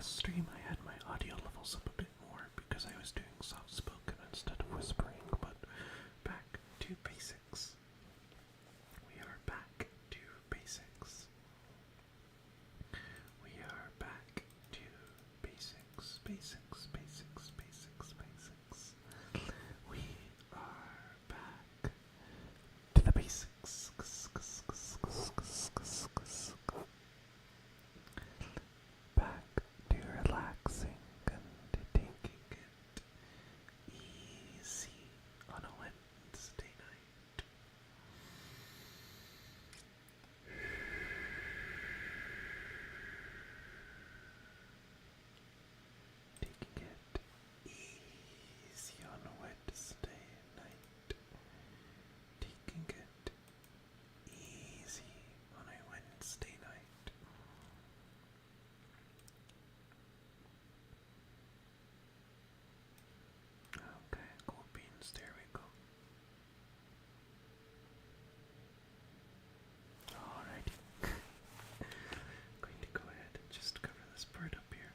last stream I had my audio levels up a bit more because I was doing soft spoken instead of whispering, but back to basics. We are back to basics. We are back to basics, basics, basics, basics, basics. We are back to the basics. Back to relaxing and taking it easy on a Wednesday night. Taking it easy on a Wednesday night. Taking it easy on a Wednesday night. Okay, cool beans, there we go. Alrighty. Going to go ahead and just cover this part up here.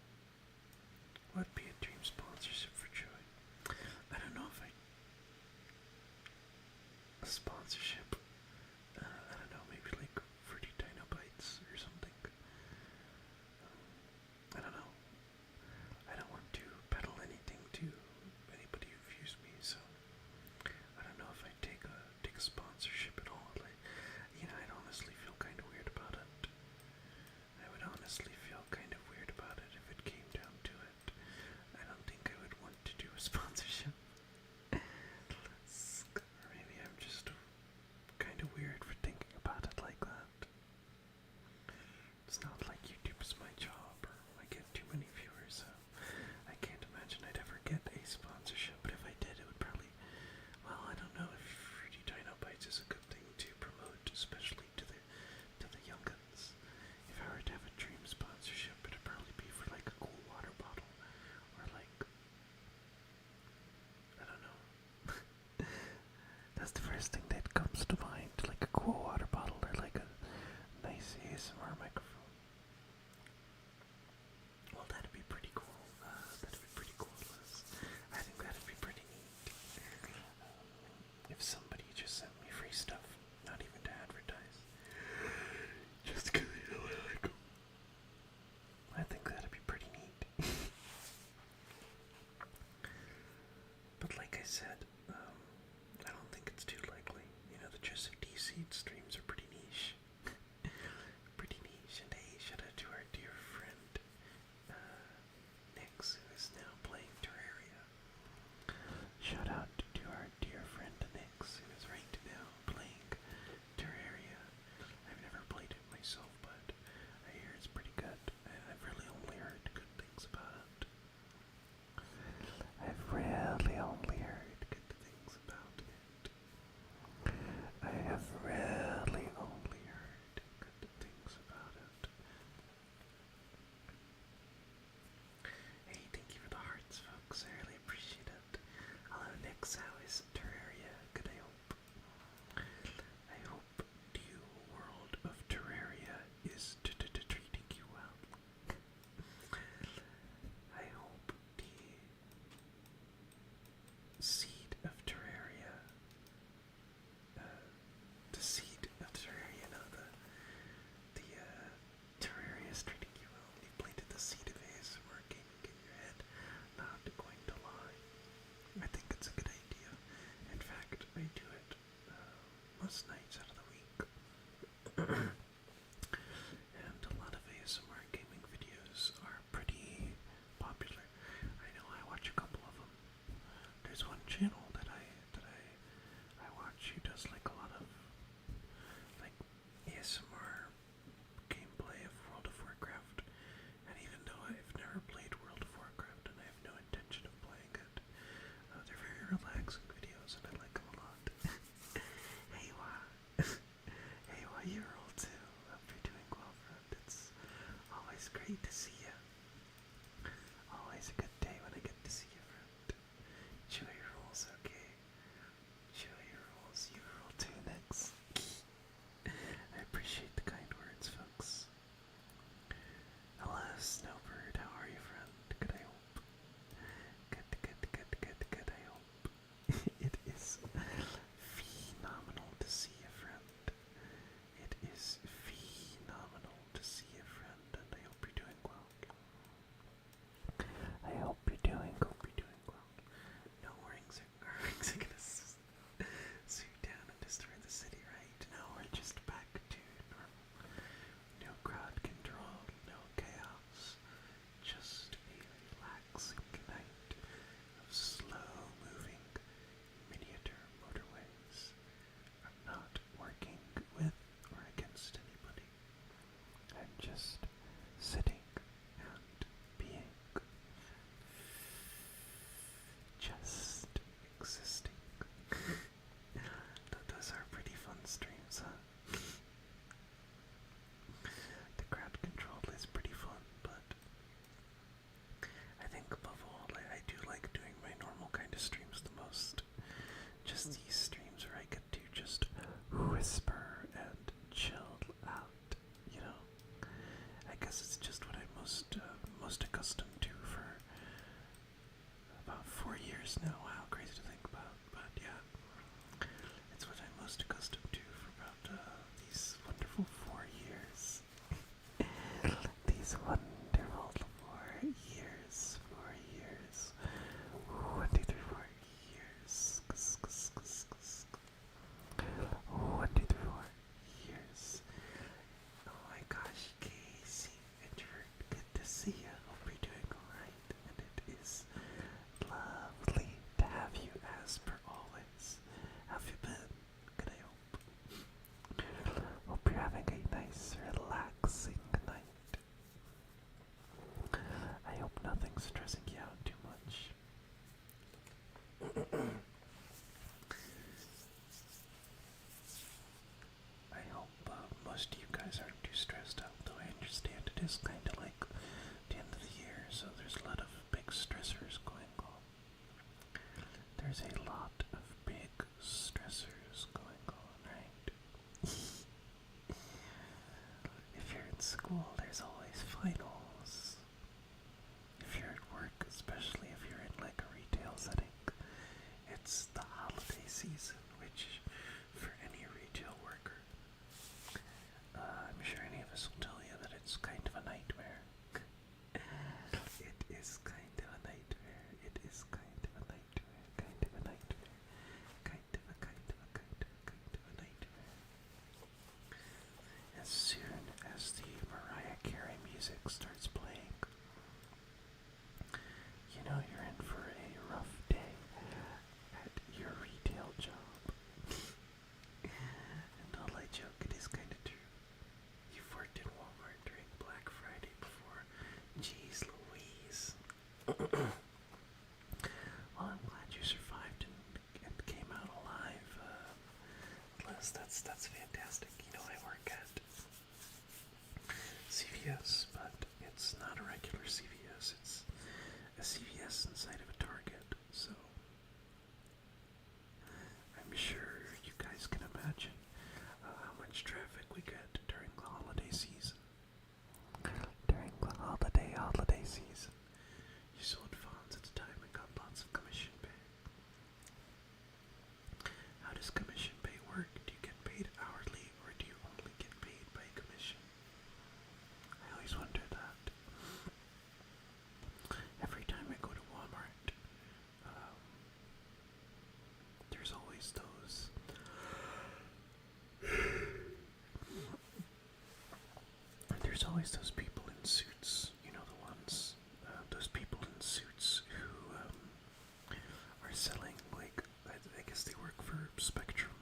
Would be a dream sponsorship for Joy. I don't know if a sponsorship, I don't know, maybe like Fruity Dino Bites or something. I don't know. I don't want to peddle anything to anybody who views me, so I don't know if I take a sponsorship at all. Like, I'd honestly feel kind of weird about it. I would honestly feel kind of weird about it if it came down to it. I don't think I would want to do a sponsorship. Or maybe I'm just kind of weird for thinking about it like that. It's not like YouTube is my job or I get too many viewers, so I can't imagine I'd ever get a sponsorship, but if I did, it would probably, well, I don't know if Fruity Dino Bites is a good thing to promote, especially to the young'uns. If I were to have a dream sponsorship, it'd probably be for like a cool water bottle, or like, I don't know. That's the first thing that comes to mind, like a cool water bottle or like a nice ASMR microphone. Well, that'd be pretty cool. That'd be pretty cool, Liz. I think that'd be pretty neat. If somebody just sent me free stuff, not even to advertise, just because I like them. I think that'd be pretty neat. But like I said, I don't think it's too likely. The Joseph D. Seed streams are pretty niche. Pretty niche. And hey, shout out to our dear friend, Nix, who is now playing Terraria. Shout out to our dear friend Nix, who is right now playing Terraria. I've never played it myself, but I hear it's pretty good. I've really only heard good things about it. I've really only heard good things about it. I have really only heard good things about it. Hey, thank you for the hearts, folks. I really appreciate it. Hello, Nix. How is Terraria? Good, I hope. I hope the world of Terraria is treating you well. I hope the seed of Terraria, no, the Terraria is treating you well. You planted the seed of ASMR gaming in your head. Not going to lie. I think it's a good idea. In fact, I do it most nights out of the week. And a lot of ASMR gaming videos are pretty popular. I know I watch a couple of them. There's one channel that I watch who does like a lot of like ASMR gameplay of World of Warcraft. And even though I've never played World of Warcraft and I have no intention of playing it, they're very relaxing videos and I like them a lot. Hey, hey, you're old too. Hope you're doing well, friend. It's always great to see you. Always a good day when I get to see you, friend. Enjoy your rolls, okay? now. Wow, crazy to think about. But yeah, it's what I'm most accustomed to for about these wonderful 4 years. These wonderful 4 years. 4 years. 1, 2, 3, 4 years. 1, 2, 3, 4 years. Oh my gosh, Casey, introvert, good to see you. Hope you're doing alright. And it is lovely to have you as per always. How have you been? Good, I hope. Hope you're having a nice, relaxing night. I hope nothing's stressing you out too much. I hope most of you guys aren't too stressed out, though I understand it is kind of like the end of the year, so there's a lot of big stressors going on. There's a lot of big stressors going on, right? If you're in school, there's always finals. If you're at work, especially if you're in like a retail setting, it's the holiday season, which for any retail worker, I'm sure any of us will tell you that it's kind of a nightmare. It is kind of a nightmare. It is kind of a nightmare. Kind of a nightmare. Kind of a nightmare. As soon as the Mariah Carey music starts playing, you know you're in for a rough day at your retail job. And all I joke, it is kind of true. You've worked in Walmart during Black Friday before. Jeez Louise. Well, I'm glad you survived and came out alive. Les, that's fantastic. You know, I work at CVS, but it's not a regular CVS. It's a CVS inside of a Target, so I'm sure you guys can imagine how much traffic we get during the holiday season. During the holiday season. You sold phones at the time and got lots of commission pay. How does commission pay work? Do you get paid hourly or do you only get paid by commission? I always wonder that. Every time I go to Walmart, there's always those people in suits, you know, the ones, those people in suits who are selling, like, I guess they work for Spectrum,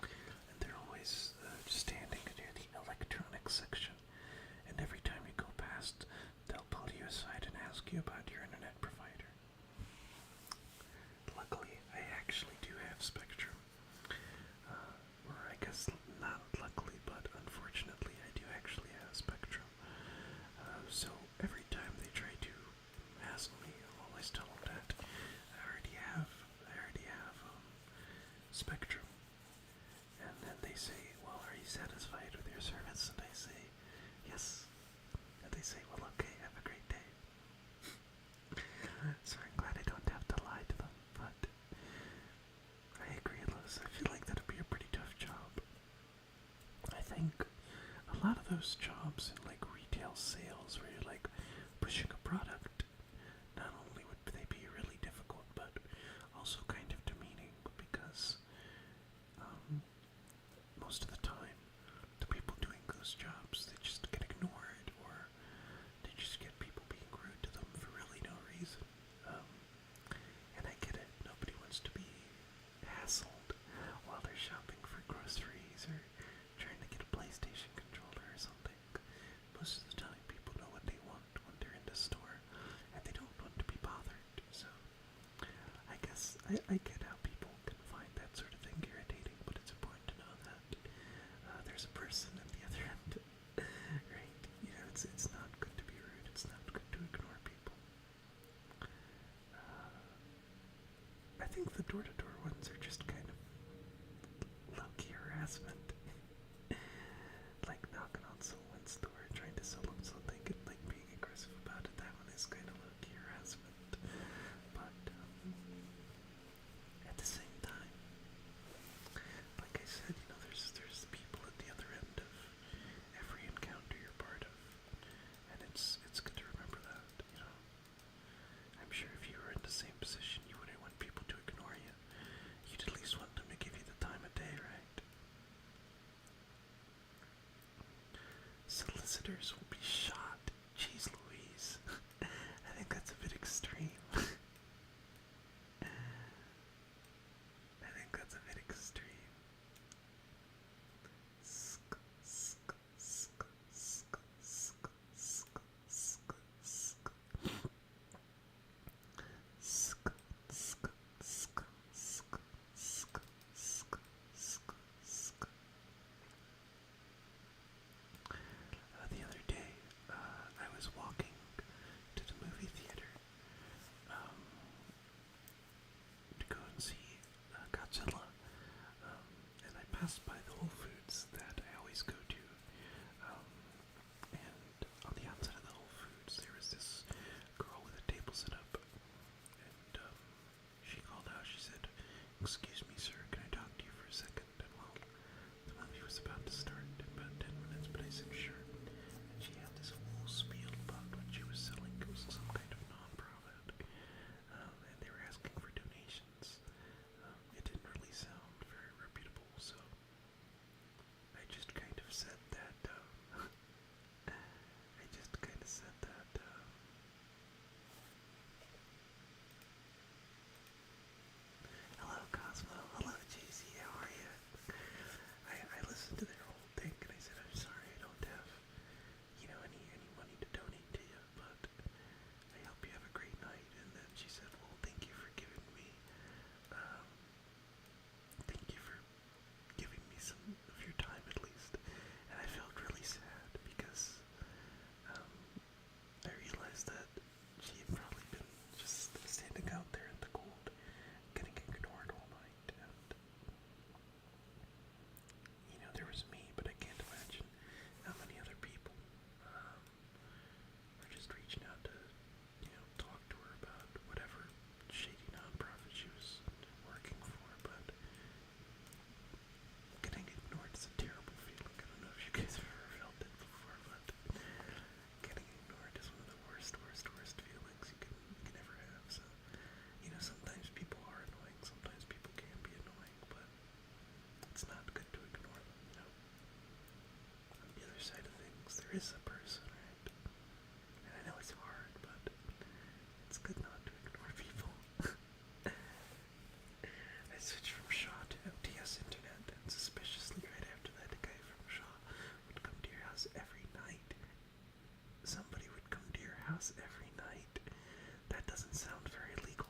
and they're always just standing near the electronics section, and every time you go past, they'll pull you aside and ask you about your internet provider. Luckily, I actually do have Spectrum, or I guess not luckily, but unfortunately, I do actually have Spectrum. So every time they try to hassle me, I'll always tell them that I already have Spectrum. And then they say, well, are you satisfied with your service? And I say, yes. And they say, well, okay, have a great day. So I'm glad I don't have to lie to them, but I agree, Liz. I feel like that'd be a pretty tough job. I think a lot of those jobs in like retail sales where you're like pushing a product, not only would they be really difficult, but also kind of demeaning because most of the time the people doing those jobs, they just get ignored or they just get people being rude to them for really no reason. And I get it, nobody wants to be hassled while they're shopping for groceries or trying to get a PlayStation controller or something. Most of the time people know what they want when they're in the store and they don't want to be bothered. So I guess I get how people can find that sort of thing irritating, but it's important to know that there's a person at the other end, right? You know, it's not good to be rude. It's not good to ignore people. I think the door-to-door ones are just kind of low-key harassment. Like knocking on someone's door and trying to sell them something and like being aggressive about it. That one is kind of low-key harassment. But protesters will be shot. Jeez Louise. I think that's a bit extreme. I think that's a bit extreme. The other day, I was walking to the movie theater um, to go and see Godzilla, and I passed by the Whole Foods that I always go to, and on the outside of the Whole Foods there was this girl with a table set up, and she called out, she said, "Excuse me sir, can I talk to you for a second?" And well, the movie was about to start in about 10 minutes, but I said sure. And she had this whole spiel about what she was selling. It was some kind of non-profit, and they were asking for donations. It didn't really sound very reputable, so I just kind of said that, hello Cosmo, hello JC, how are you? I listened to their whole thing and I said, I'm sorry I don't have, any money to donate to you, but I hope you have a great night. And then she said, well, thank you for giving me some of your time at least. And I felt really sad because I realized that she had probably been just standing out there in the cold, getting ignored all night. And, there was me, but I can't imagine how many other people were just reaching out to, talk to her about whatever shady nonprofit she was working for. But getting ignored is a terrible feeling. I don't know if you guys have ever felt it before, but getting ignored is one of the worst feelings you can ever have. So, sometimes people are annoying, sometimes people can be annoying, but it's not good to ignore them, On the other side of things, there is a person, right? And I know it's hard, but it's good not to ignore people. I switched from Shaw to MTS Internet, and suspiciously right after that, a guy from Shaw would come to your house every night. Somebody would come to your house every night. That doesn't sound very legal.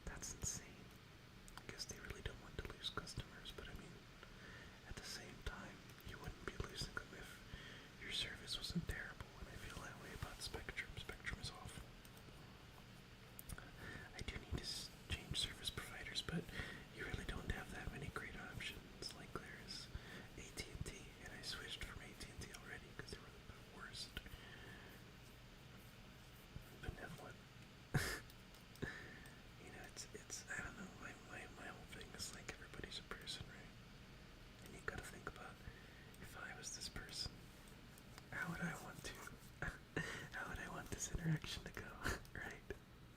That's insane. I guess they really don't want to lose customers, but I mean, at the same time, you wouldn't be losing them if your service wasn't terrible, and I feel that way about Spectrum. Spectrum is awful. I do need to change service providers, but you really don't have that many great options. Like there's AT&T, and I switched from AT&T already because they were the worst. Benevolent. It's I don't know, my whole thing is like everybody's a person, right? And you gotta think about, if I was this person, how would I want this interaction to go, right?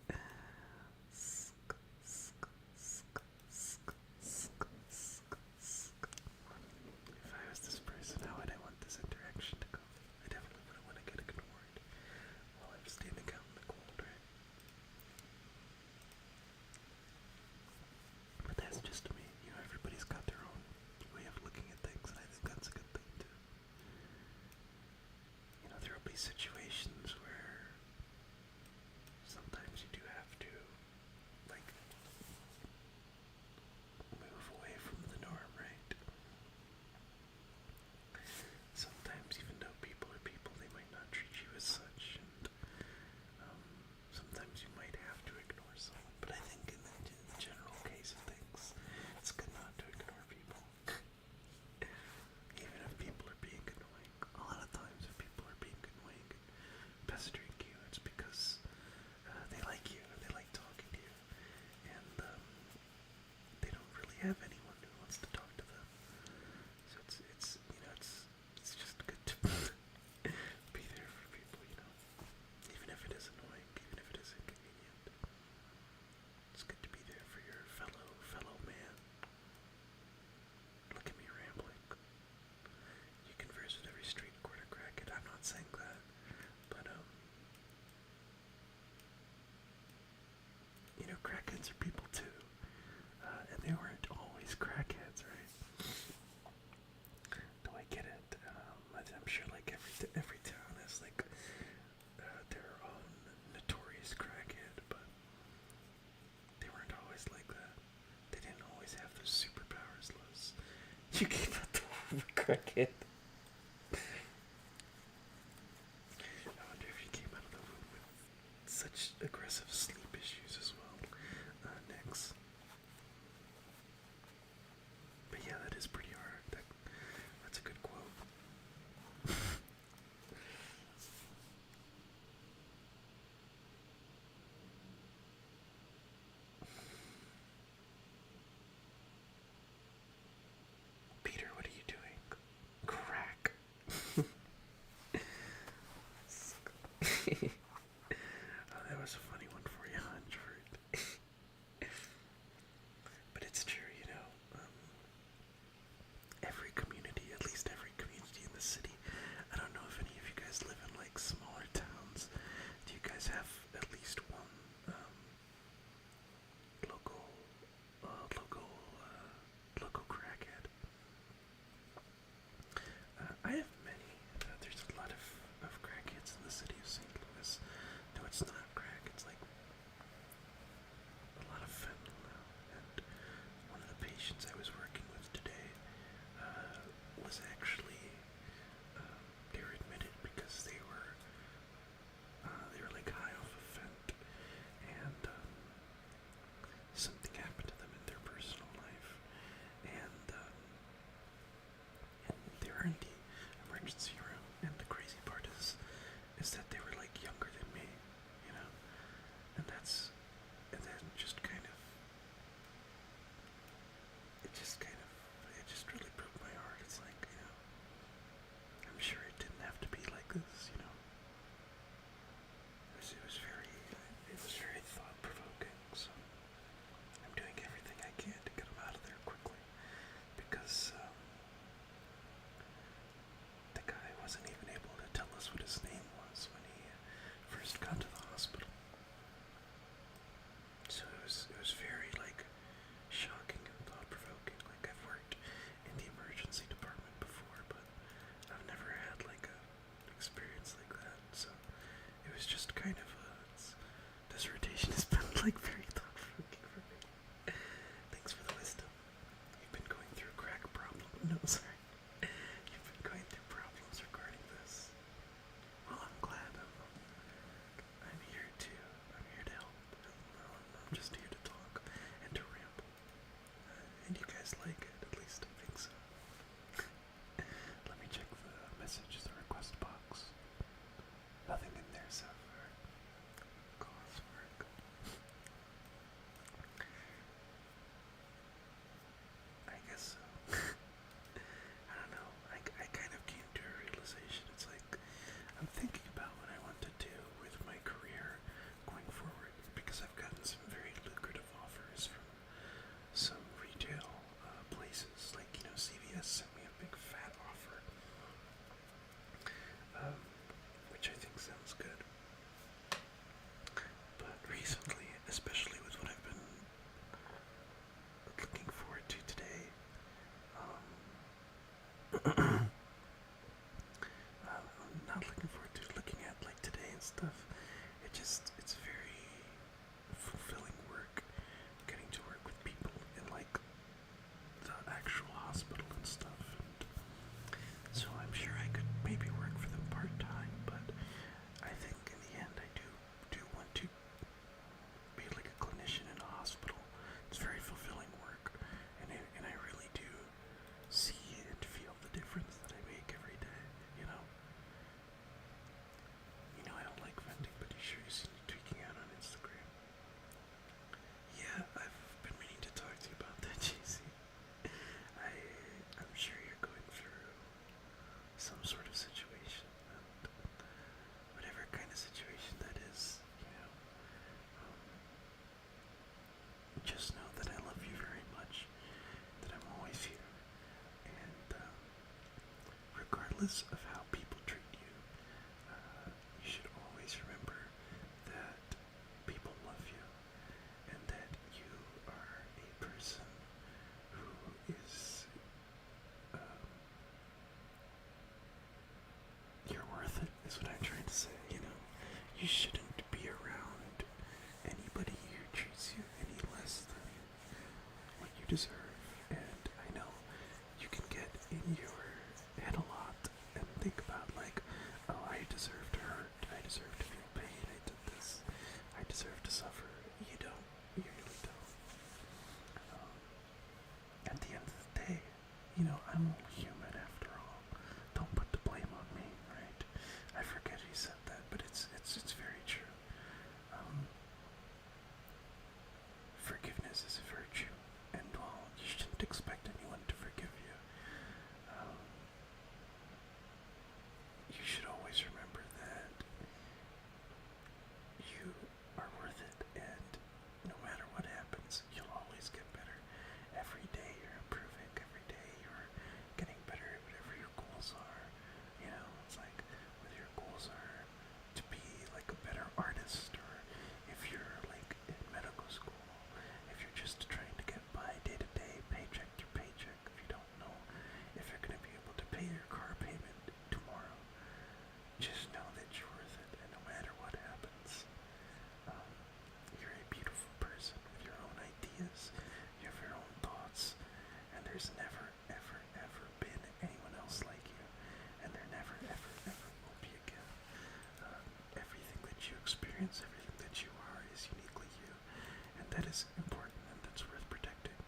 If I was this person, how would I want this interaction to go? I definitely wouldn't want to get ignored while I'm standing out in the cold, right? But that's just me. Everybody's got their own way of looking at things, and I think that's a good thing too. There will be situations where sometimes you do have to, like, move away from the norm, right? Sometimes, even though people are people, they might not treat you as such, and sometimes you might have to ignore someone. But I think in the general case of things, it's good not to ignore people. Even if people are being annoying. A lot of times if people are being annoying, crackhead. I wonder if he came out of the womb with such aggressive sleep issues as well. Next. But yeah, that is pretty hard. That's a good quote. Peter, what are you doing? Crack. Oh, that was a funny one for you, huh, George? But it's true, you know. Every community, at least every community in the city. I don't know if any of you guys live in like smaller towns. Do you guys have at least one local, local crackhead? I have many. There's a lot of crackheads in the city of St. Louis. No, it's not crack. It's like a lot of fentanyl. And one of the patients I was working with today was actually they were admitted because they were like high off of fent, and something happened to them in their personal life, and they were in the emergency room. And the crazy part is that they were like younger than me, you know, and then just kind of it just really broke my heart. It's like, you know, I'm sure it didn't have to be like this, you know. It was very thought provoking. So I'm doing everything I can to get them out of there quickly, because the guy wasn't even able to tell us what his name was when he first got to the hospital. So it was very like shocking and thought provoking. Like, I've worked in the emergency department before, but I've never had like a experience like that. So it was just kind of this rotation has been like very thought provoking for me. Thanks for the wisdom. You've been going through crack problem. No, sorry. You've been going through problems regarding this. Well, I'm glad. I'm here to help. I'm just here to talk and to ramble. And you guys like it, at least I think so. Let me check the message, the request box. Nothing in there so far. Coursework. I guess so. I don't know. I kind of came to a realization. It's like, I'm thinking about what I want to do with my career going forward, because I've gotten some very lucrative offers from some retail places. Like, you know, CVS sent me a big fat offer, which I think sounds good. But recently, especially with what I've been looking forward to today, I'm not looking forward to looking at like today and stuff. It's very fulfilling work, getting to work with people in like the actual hospital and stuff. And so I'm sure I could maybe work for them part-time, but I think in the end I do want to be like a clinician in a hospital. It's very fulfilling work, and I really do see and feel the difference that I make every day, you know. You know, I don't like venting, but you sure you see me tweaking out on Instagram. Yeah, I've been meaning to talk to you about that, JC. I'm sure you're going through some sort of situation, and whatever kind of situation that is, you know, just know that I love you very much, that I'm always here, and regardless of how people treat you, you should always remember that people love you, and that you are a person who is, you're worth it, is what I'm trying to say, you know. You shouldn't be around anybody who treats you any less than what you deserve. And I know you can get in your deserve to feel pain. I did this. I deserve to suffer. You don't. You really don't. Um, at the end of the day, I'm only human after all. Don't put the blame on me, right? I forget he said that, but it's very true. Um, Forgiveness is a virtue, and while you shouldn't expect anyone to forgive you, um, you should always remember that you are worth it, and no matter what happens, you'll always get better. Every day you're improving, every day you're getting better at whatever your goals are. It's like whether your goals are to be like a better artist, or if you're like in medical school, if you're just trying to get by day to day, paycheck to paycheck, if you don't know if you're going to be able to pay your car payment tomorrow, just know that you're worth it, and no matter what happens, um, you're a beautiful person with your own ideas, you have your own thoughts, and there's never, ever, ever been anyone else like you, and there never, ever, ever will be again. Everything that you experience, everything that you are, is uniquely you, and that is important, and that's worth protecting.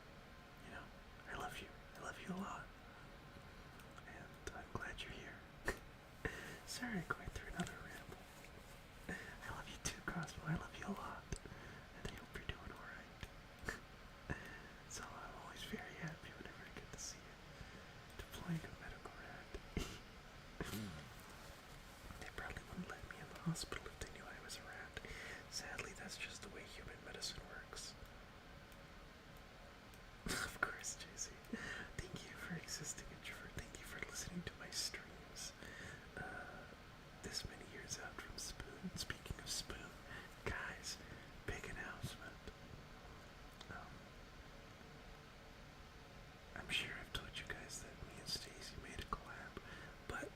I love you. I love you a lot, and I'm glad you're here. Sorry, going through another ramble. I love you too, Cosmo. I love you a lot, and I hope you're doing alright. So I'm always very happy whenever I get to see you deploying a medical rat. They probably wouldn't let me in the hospital if they knew I was a rat. Sadly, that's just the way human medicine works. Of course, JC. Thank you for existing, introvert. Thank you for listening to my streams. This many years out from Spoon. Speaking of Spoon, guys, big announcement. I'm sure I've told you guys that me and Stacy made a collab, but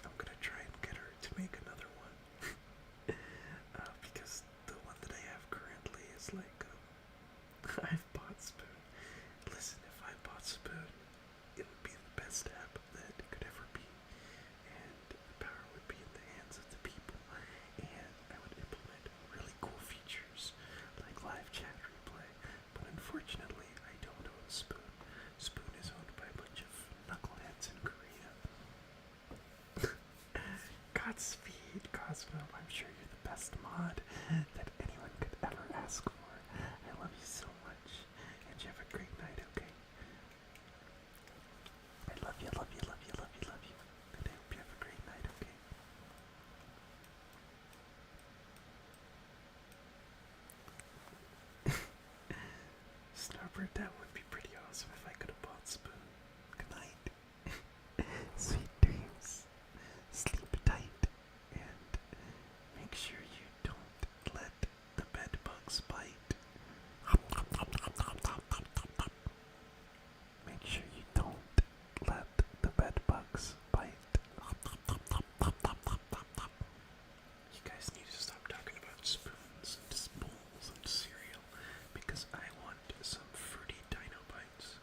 I'm gonna try and get her to make another one. Because the one that I have currently is like, I've bought Spoon. Listen, if I bought Spoon, it would be the best app that it could ever be, and the power would be in the hands of the people, and I would implement really cool features like live chat replay, but unfortunately I don't own Spoon. Spoon is owned by a bunch of knuckleheads in Korea. Godspeed, Cosmo. I'm sure you're the best mod that anyone could ever ask for. I love you so much, and you have a great night, okay? I love you, love you, love you, love you, love you, and I hope you have a great night, okay? Starbird, that would be pretty awesome if I could have bought Spoon. Good night. Sweet dreams. Sleep tight, and make sure you don't let the bed bugs bite. Make sure you don't let the bed bugs bite. You guys need to stop talking about spoons and bowls and cereal, because I want some fruity dino bites.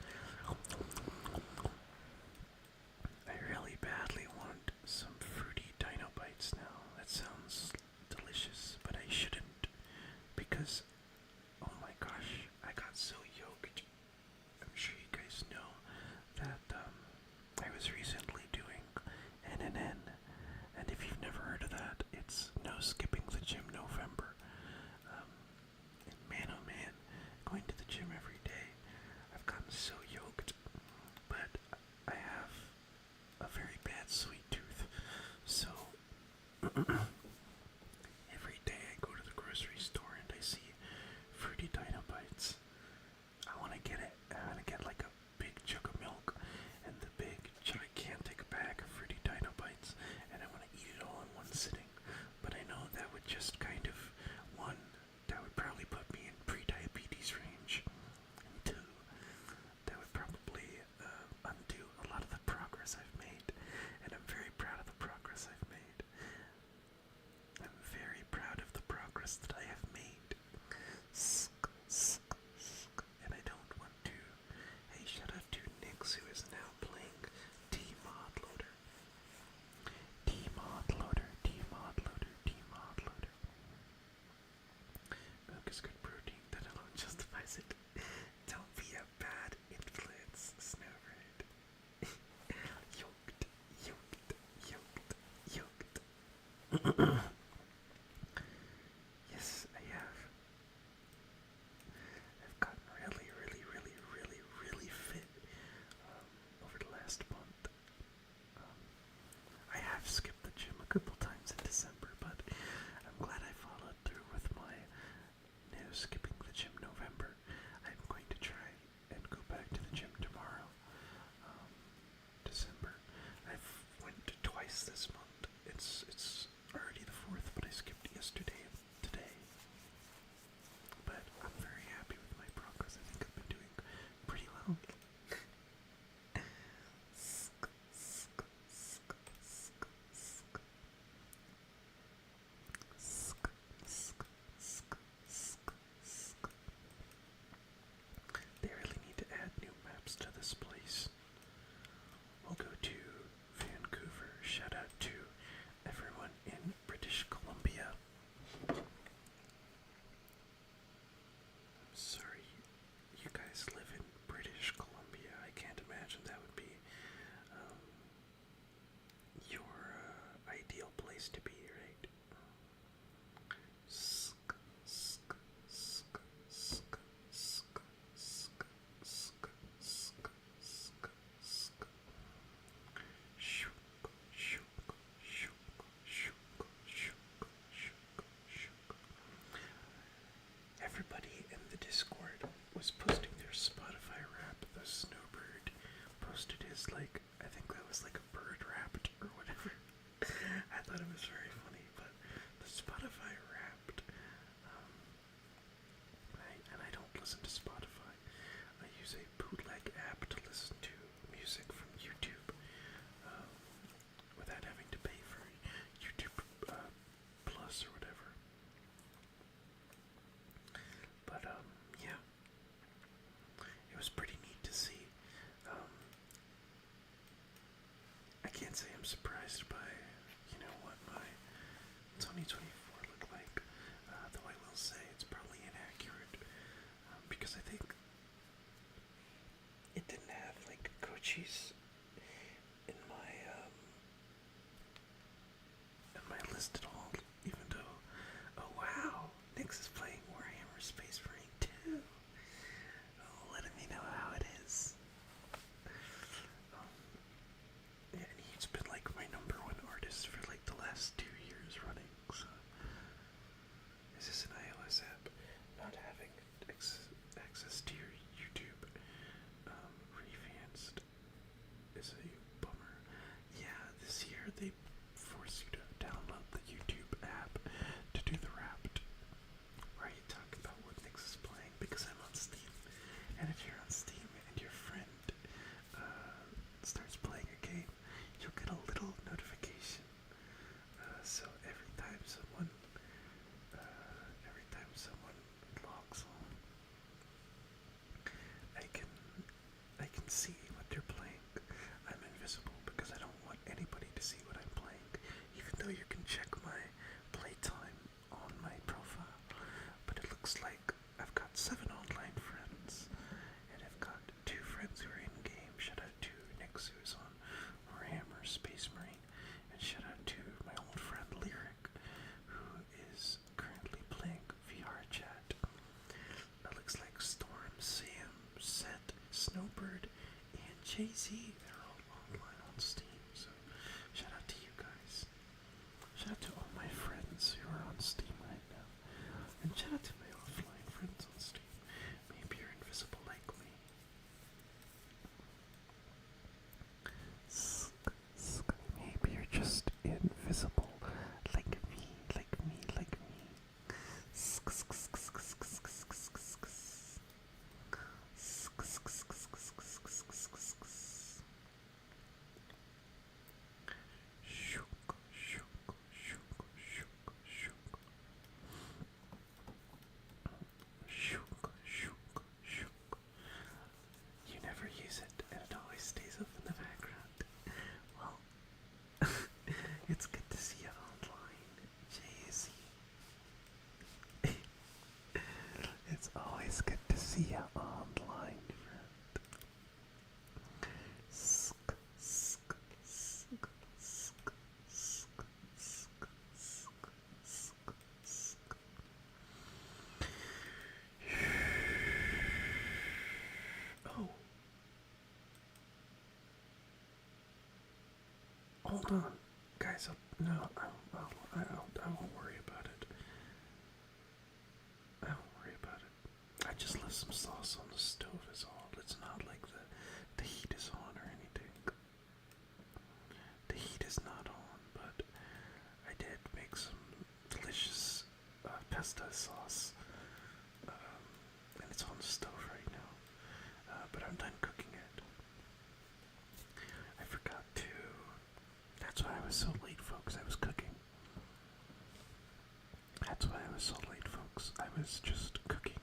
skipping the gym November. I'm going to try and go back to the gym tomorrow. December. I've went twice this month. It's already the 4th, but I skipped yesterday and today. But I'm very happy with my progress. I think I've been doing pretty well. They really need to add new maps to this place. We'll go to Vancouver. Shout out to everyone in British Columbia. I'm sorry you guys live in British Columbia. I can't imagine that would be your ideal place to be, right? Everybody in the Discord was posting their Spotify rap. The Snowbird posted his, like, I think that was like a bird rapped or whatever. I thought it was very funny, but the Spotify rapped. And I don't listen to Spotify. I use a bootleg app to listen to music from YouTube without having to pay for YouTube Plus or whatever. But yeah, it was pretty neat to see. I can't say I'm surprised by, what my 2024 looked like, though I will say it's probably inaccurate, because I think it didn't have, like, coaches in my list at all, even though, oh wow, Nyx is playing Warhammer Space Marine 2. Oh, letting me know how it is. Yeah, and he's been like my number one artist for like the last 2 years running, so. Is this an iOS app? Not having access to your YouTube revanced is a bummer. Yeah, this year they force you to download the YouTube app to do the Wrapped. Where you talk about what Nyx is playing, because I'm on Steam. And if you're on Steam and your friend starts playing a game, you'll get a little notification. So every time someone logs on, I can see what they're playing. I'm invisible because I don't want anybody to see what I'm playing, even though you can check my playtime on my profile. But it looks like I've got 7 online friends, and I've got 2 friends who are in game. Shout out to Nyx, who's on Warhammer Space Marine, and shout out to my old friend Lyric, who is currently playing VR chat. It looks like Storm, Sam, Set, Snowbird, and Jay-Z. They're all online on Steam, so shout out to you guys. Shout out to all my friends who are on Steam right now. And shout out to my offline friends on Steam. Maybe you're invisible like me. Maybe you're just invisible like me, like me, like me. You never use it, and it always stays up in the background. Well, it's good to see you online, Jay-Z. It's always good to see you online, friend. Oh. Hold on. Guys, I won't worry about it. I won't worry about some sauce on the stove is all. It's not like the heat is on or anything. The heat is not on, but I did make some delicious pesto sauce, and it's on the stove right now. But I'm done cooking it. I forgot to. That's why I was so late, folks. I was cooking. That's why I was so late, folks. I was just cooking.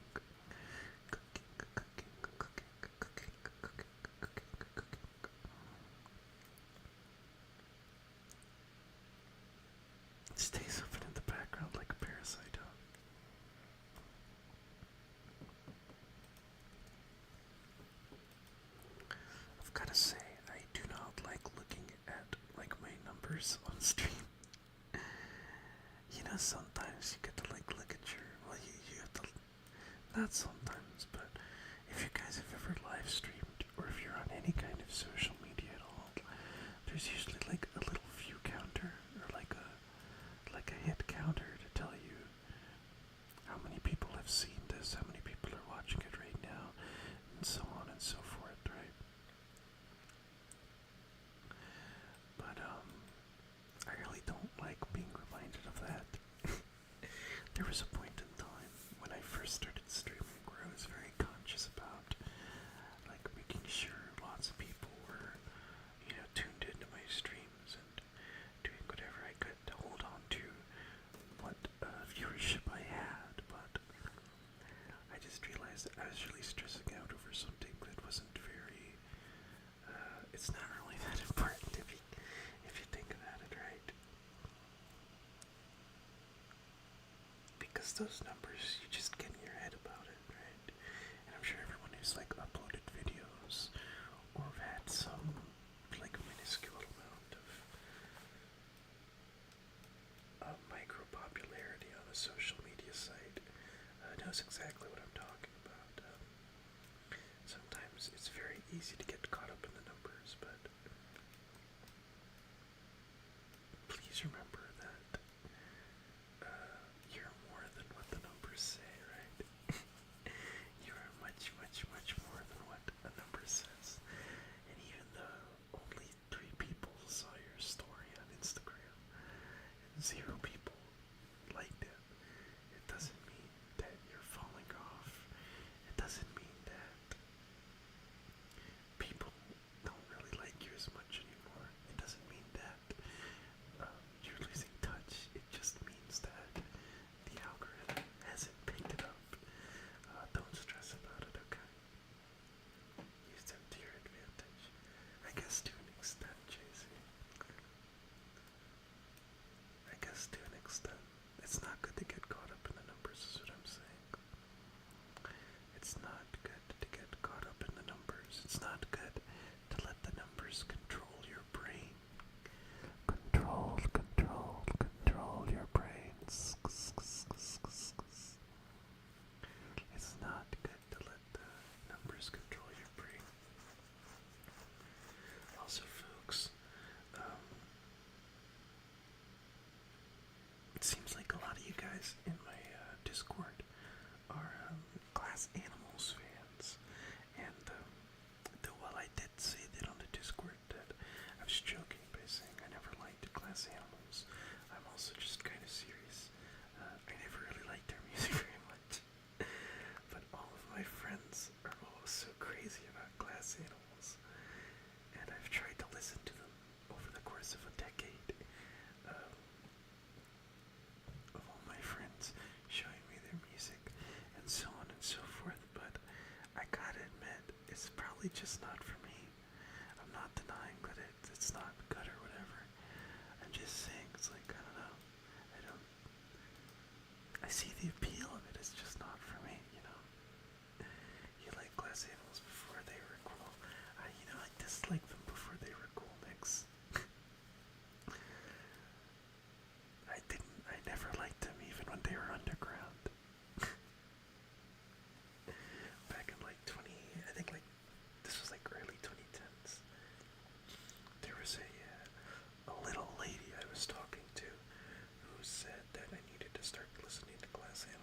It stays open in the background like a parasite, huh? I've gotta say, I do not like looking at like my numbers on stream. You know, sometimes you get to like look at your, well, you have to, not sometimes, but if you guys have ever live streamed or if you're on any kind of social media at all, there's usually like a little view counter or like a hit counter to tell you how many people have seen this, how many people are watching it right now, and so on and so forth, right? But I really don't like being reminded of that. There was a point in time when I first started streaming where I was very conscious about like making sure lots of people were, you know, tuned into my streams and doing whatever I could to hold on to what viewership I had, but I just realized that I was really stressing out over something that wasn't very, it's not really that important if you think about it, right? Because those numbers, you just get in your head about it, right? And I'm sure everyone who's like uploaded videos or had some like minuscule amount of micro popularity on a social media site knows exactly what I'm talking about. Sometimes it's very easy to get caught up in the numbers, but please remember that you're more than what the numbers say, right? You are much, much, much more than what a number says. And even though only 3 people saw your story on Instagram and 0 people liked it, it doesn't mean that you're falling off. It doesn't mean that people don't really like you as much anymore. It doesn't mean that you're losing touch. It just means that the algorithm hasn't picked it up. Don't stress about it, okay? Use them to your advantage. I guess to an extent, JC. I guess to an extent. It's not good to get caught up in the numbers, is what I'm saying. It's not good to get caught up in the numbers. It's not good to let the numbers control your brain. Control your brains. It's not good to let the numbers control your brain. Also, folks, it seems like a lot of you guys in my Discord are Glass Animals fans, and though while I did say that on the Discord that I was joking by saying I never liked Glass Animals, I'm also just kind of serious. I never really liked their music very much, but all of my friends are all so crazy about Glass Animals, and I've tried to listen to them over the course of a decade. Of all my friends showing me their music and so on and so forth, but I gotta admit, it's probably just not for me. I'm not denying that it's not good or whatever. I'm just saying, it's like, I don't know. I see the appeal of it, it's just not for me, you know. You like Glass Animals before they were cool. I disliked them before they were cool, Nix. I never liked them even when they were underground. Back in like I think like, this was like early 2010s. There was a little lady I was talking to who said that I needed to start listening to Glass Animals.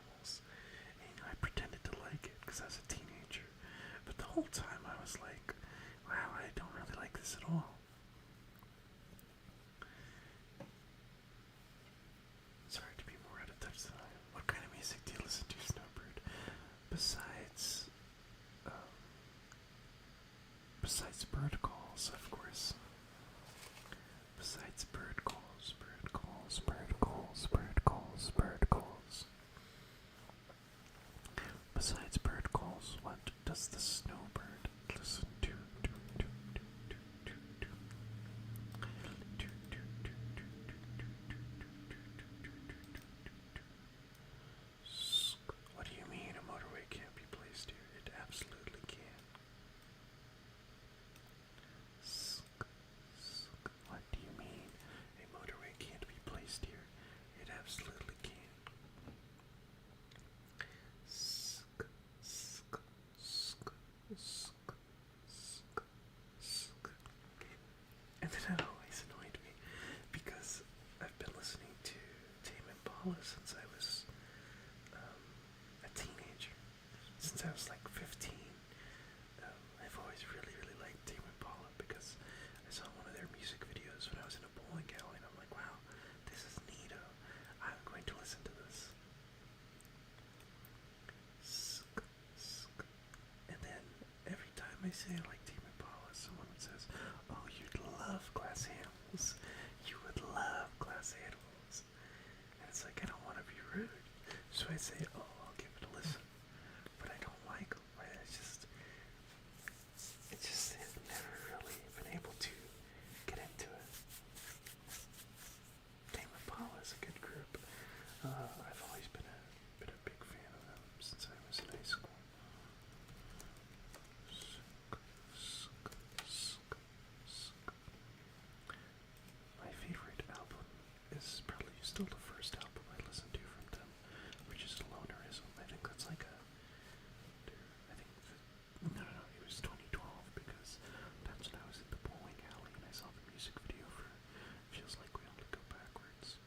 Besides bird calls, what does the snowbird listen to? What do you mean a motorway can't be placed here? It absolutely can. What do you mean a motorway can't be placed here? It absolutely can. And then that always annoyed me because I've been listening to Tame Impala since I was a teenager. Since I was like 15. I've always really, really liked Tame Impala because I saw one of their music videos when I was in a bowling alley and I'm like, wow, this is neato. I'm going to listen to this. And then every time I say I like Tame Impala, someone says, oh, you'd love Glass Animals. You would love Glass Animals. And it's like, I don't want to be rude. So I say, oh, I'll give it a listen. But I don't like them. It's just I've never really been able to get into it. Tame Impala is a good group. I've always been a big fan of them since I was in high school. My favorite album is probably still the first album I listened to from them, which is Lonerism. I think that's like a. No, it was 2012 because that's when I was at the bowling alley and I saw the music video for Feels Like We Only Go Backwards.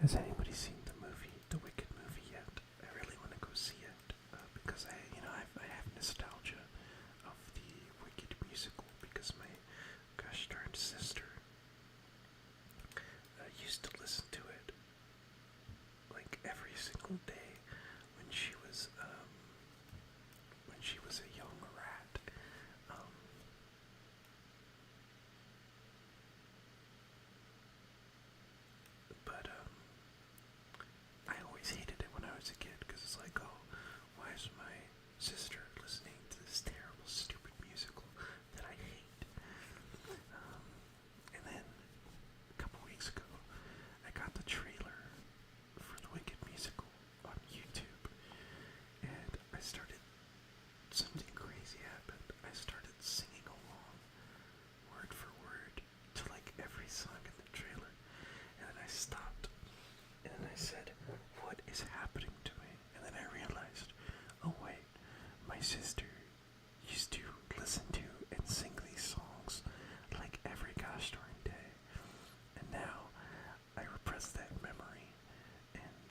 Has anybody seen the movie, the Wicked movie yet? I really want to go see it because I have nostalgia of the Wicked musical because my gosh darn sister used to listen to it like every single day when she was a young rat. But I always hated it when I was a kid because it's like, oh, why is my sister listening to this terrible, stupid musical that I hate? And then a couple weeks ago, I got the trailer for the Wicked musical on YouTube, and something crazy happened. I started singing along, word for word, to like every song in the trailer, and then I stopped. And then I said, what is happening to me? And then I realized, oh wait, my sister used to listen to and sing these songs like every gosh darn day. And now I repress that memory and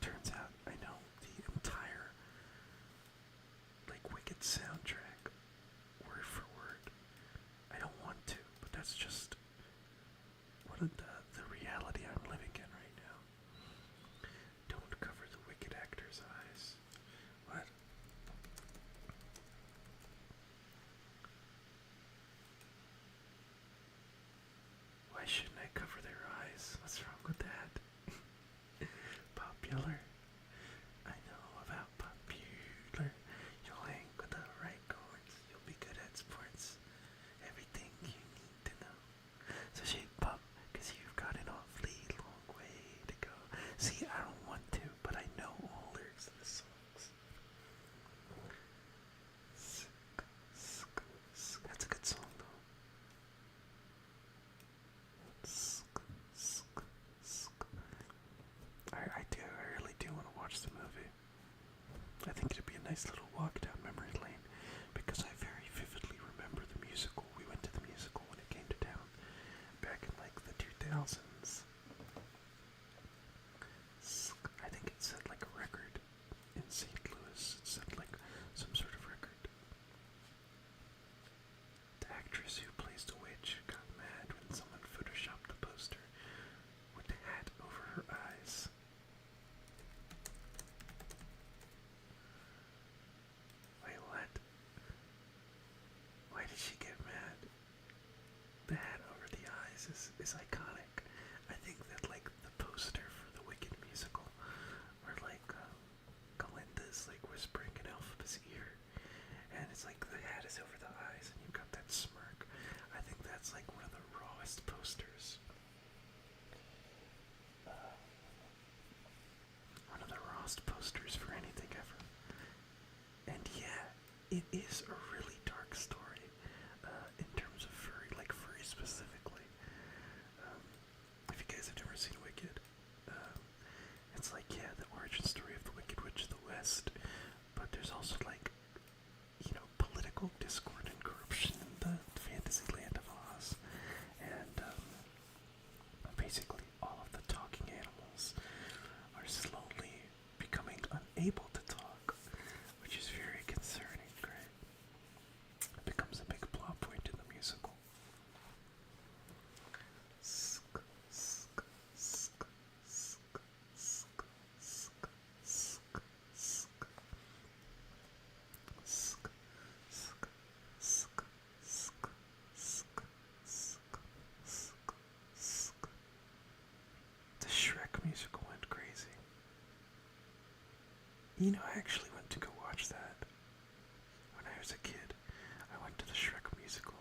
turns out I know the entire like Wicked soundtrack word for word. I don't want to, but that's just the reality I'm living in right now. Don't cover the wicked actor's eyes. What? Why shouldn't I cover their eyes? What's wrong with that? Popular. I know about popular. You'll hang with the right chords. You'll be good at sports. Everything you need to know. So shake pop, cause you've got an awfully long way to go. See, I don't want to, but I know all lyrics of the songs. That's a good song though. I really do want to watch the movie. I think it'd be a nice little walk down memory lane because I very vividly remember the musical. We went to the musical when it came to town back in like the 2000s. I think it set like a record in St. Louis. It set like some sort of record. The actress who plays the witch got mad when someone photoshopped the poster it is a really dark story in terms of furry specifically. If you guys have never seen Wicked, it's like, yeah, the origin story of the Wicked Witch of the West, but there's also like, political discord and corruption in the fantasy land of Oz, and basically all of the talking animals are slowly becoming unable to talk, which is very concerning, right? It becomes a big plot point in the musical. The Shrek musical went crazy. I actually went to go watch that when I was a kid. I went to the Shrek musical.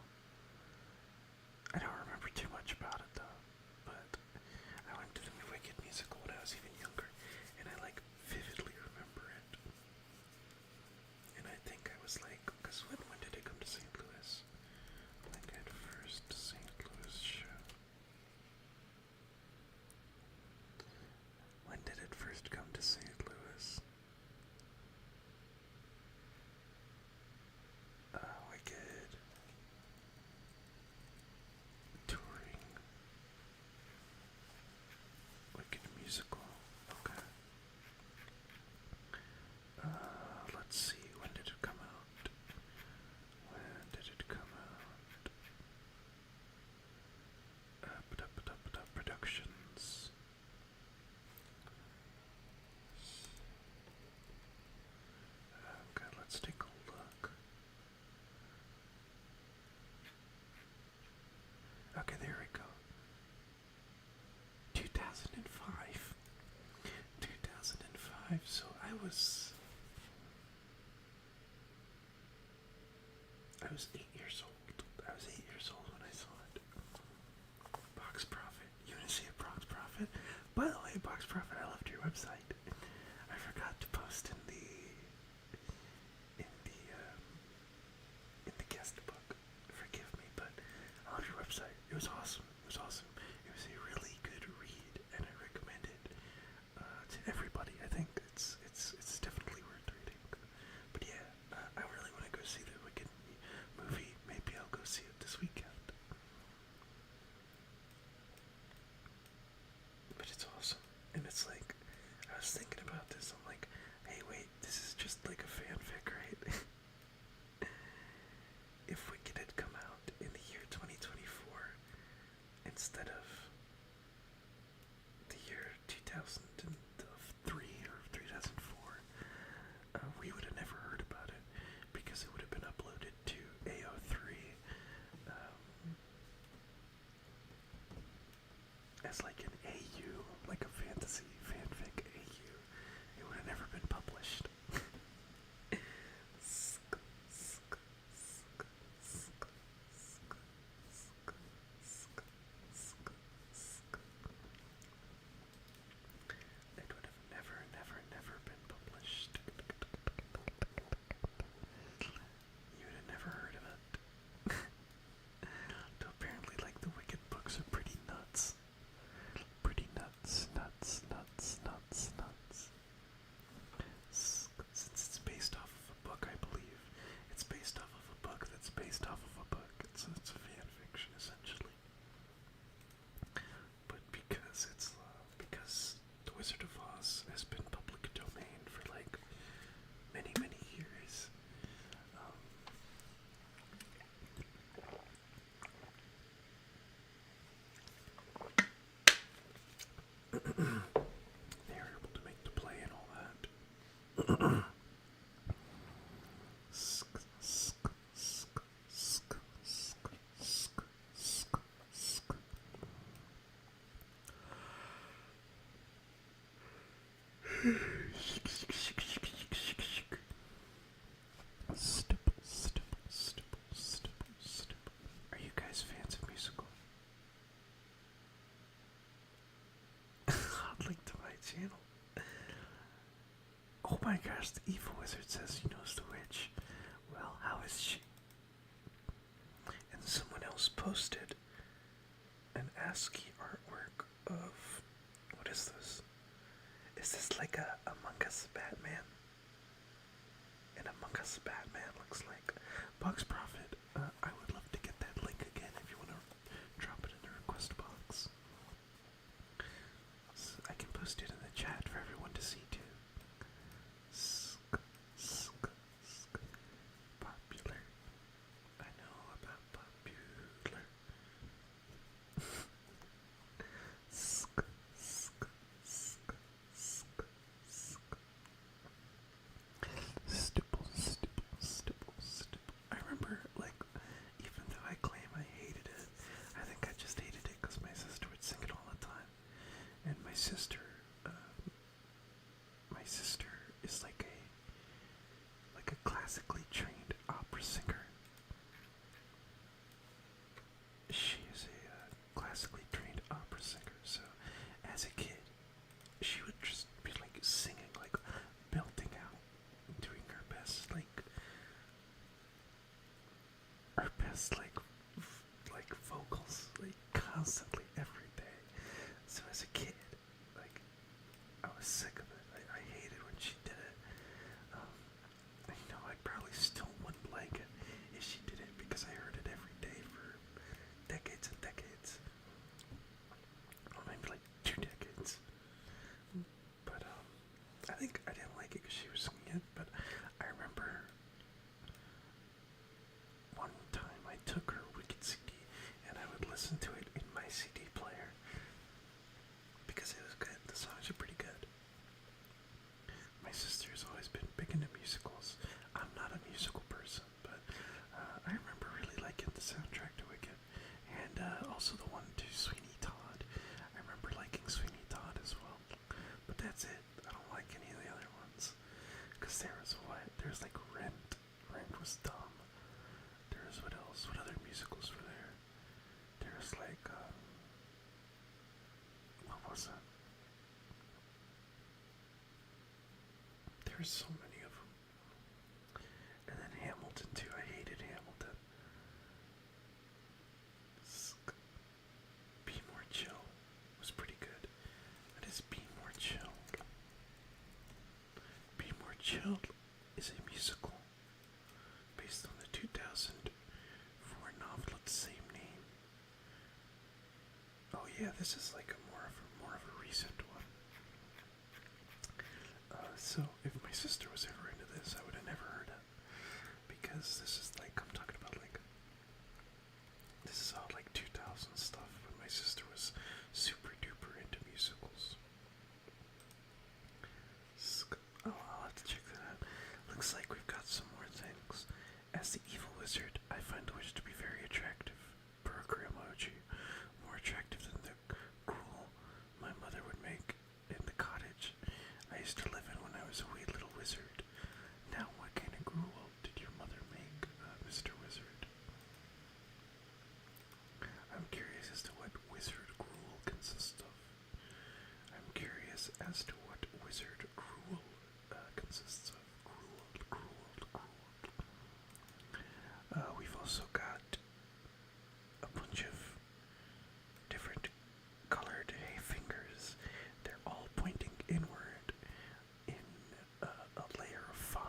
I don't remember too much about it though, but I went to the Wicked musical when I was even younger, and I vividly remember it. And I think I was because when did it come to St. Louis? I think I had first St. Louis show. When did it first come to St. Louis? Wicked. Touring. Wicked musical. Okay. Let's see. When did it come out? When did it come out? Productions. Okay, let's take a look. Okay, there we go. 2005. 2005, so I was 8 years old. I was 8 years old when I saw it. Box Profit. You want to see a Box Profit? By the way, Box Profit, I loved your website. I forgot to post in the guest book. Forgive me, but I love your website. It was awesome. It was awesome. It was a really good read, and I recommend it to everybody. I think it's definitely worth reading. But yeah, I really want to go see the Wicked movie. Maybe I'll go see it this weekend. But it's awesome, and it's like, I was thinking about this. I'm like, hey, wait, this is just like a fanfic, right? If Wicked had come out in the year 2024 instead of the year 2003 or 2004, we would have never heard about it because it would have been uploaded to AO3 as like an AU, like a fantasy fanfic AU. It would have never been published. It would have never been published. You would have never heard of it. So apparently, the Wicked books are pretty nuts. Pretty nuts. Since it's based off of a book, I believe. It's based off of a book that's based off of a book. It's a fan fiction, essentially. But because because The Wizard of Oz has been public domain for many years, they were able to make the play and all that. Stipple. Are you guys fans of musical? Hot link to my channel. Oh my gosh, the evil wizard says he knows the witch. Well, is she? And someone else posted an ASCII artwork of, what is this? Is this like a Among Us Batman? And Among Us Batman looks like Bugs Profit. I would love to get that link again if you want to drop it in the request box. So I can post it in the chat for everyone to see too. Popular. I know about popular. Stipple, stipple, stipple, stipple. I remember, like, even though I claim I hated it, I think I just hated it because my sister would sing it all the time. And my sister is like a classically trained opera singer. She is a classically trained opera singer, so as a kid, she would just be like singing, like belting out, doing her best, like vocals, like constantly every day. So as a kid, like I was sick of it. I hated when she did it. I probably still wouldn't like it if she did it because I heard it every day for decades and decades. Or maybe like 2 decades. But I think I didn't like it because she was singing it. But I remember one time I took her Wicked CD and I would listen to it in my CD player because it was good. The songs are pretty good. My sister's always been big into musicals. I'm not a musical person, but I remember really liking the soundtrack to Wicked, and also the one to Sweeney Todd. I remember liking Sweeney Todd as well, but that's it. I don't like any of the other ones, because there's like Rent. Rent was dumb. There's what else? What other musicals were there? There's like, what was it? There's so many of them. And then Hamilton too. I hated Hamilton. Be More Chill was pretty good. That is Be More Chill. Be More Chill is a musical based on the 2004 novel of the same name. Oh yeah, this is like more of a recent one. So if my sister was ever into this, I would have never heard it, because this is like, I'm talking about like, this is all like 2000 stuff when my sister was super duper into musicals. Oh, I'll have to check that out. Looks like we've got some more things. As the evil wizard, I find the witch to be very attractive. Burger emoji. More attractive than the gruel my mother would make in the cottage I used to live in when I was a wee little wizard. Now, what kind of gruel did your mother make, Mr. Wizard? I'm curious as to what wizard gruel consists of. I'm curious as to what wizard gruel consists of. Gruel. We've also got a bunch of different colored fingers. They're all pointing inward in a layer of 5.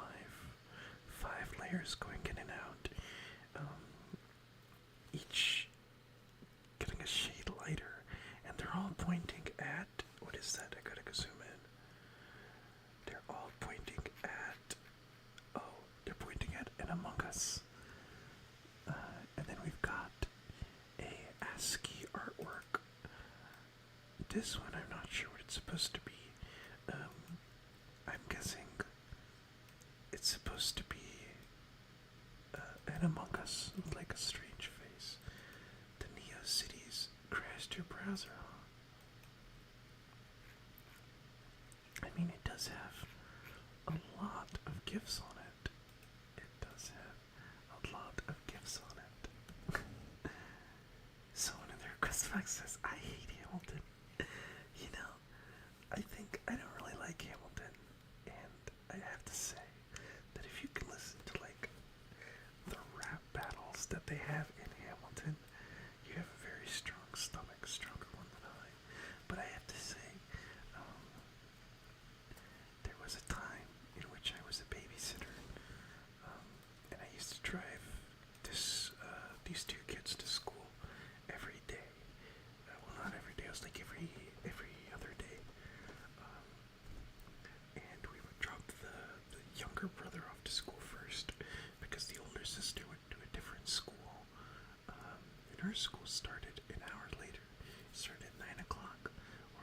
5 layers going in and out. Each getting a shade lighter, and they're all pointing at, what is that? I gotta go zoom in. They're all pointing at, they're pointing at an Among Us. And then we've got a ASCII artwork. This one, I'm not sure what it's supposed to be. I'm guessing it's supposed to be an Among Us with like a strange face. The Neo Cities crashed your browser, huh? I mean, it does have a lot of GIFs on it. It does have a lot of GIFs on it. Someone in the request box says, I hate Hamilton. You know, I think I don't really like Hamilton, and I have to say that if you can listen to like the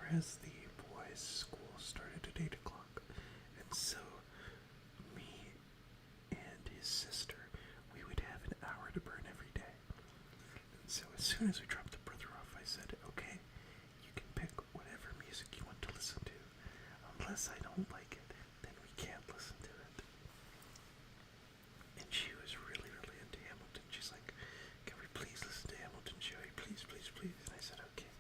whereas the boys' school started at 8 o'clock. And so me and his sister, we would have an hour to burn every day. And so as soon as we dropped the brother off, I said, okay, you can pick whatever music you want to listen to. Unless I don't like it, then we can't listen to it. And she was really, really into Hamilton. She's like, can we please listen to Hamilton, Joey? Please, please, please. And I said, okay,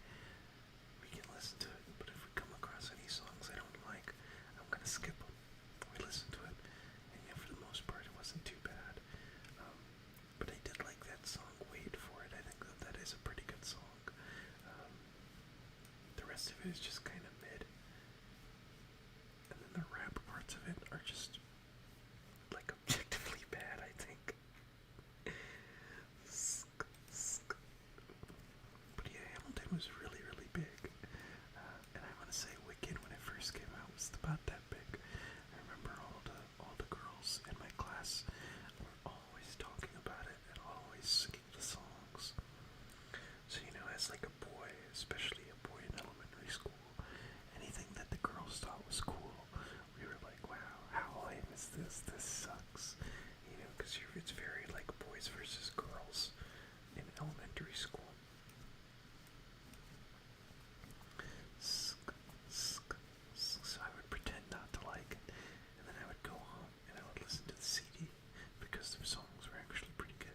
we can listen to it. But if we come across any songs I don't like, I'm going to skip them. We listened to it. And yeah, for the most part, it wasn't too bad. But I did like that song, Wait For It. I think that is a pretty good song. The rest of it is just kind of mid. And then the rap parts of it are just like objectively bad, I think. But yeah, Hamilton was really, really big. And I want to say Wicked, when it first came out, was about that big. I remember all the girls in my class were always talking about it and always singing the songs. So, you know, as like a boy, especially a boy in elementary school, anything that the girls thought was cool, we were like, wow, how lame is this? This sucks. You know, because it's very like boys versus girls in elementary school. So I would pretend not to like it, and then I would go home and I would listen to the CD because the songs were actually pretty good.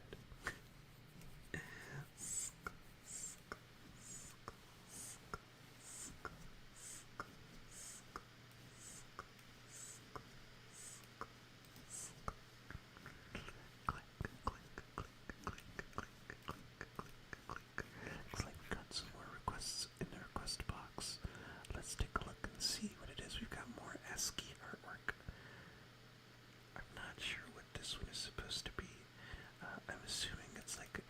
Looks like we got some more requests in the request box. Let's take a look and see what it is. We've got more ASCII artwork. I'm not sure what this one is supposed to be. I'm assuming it's like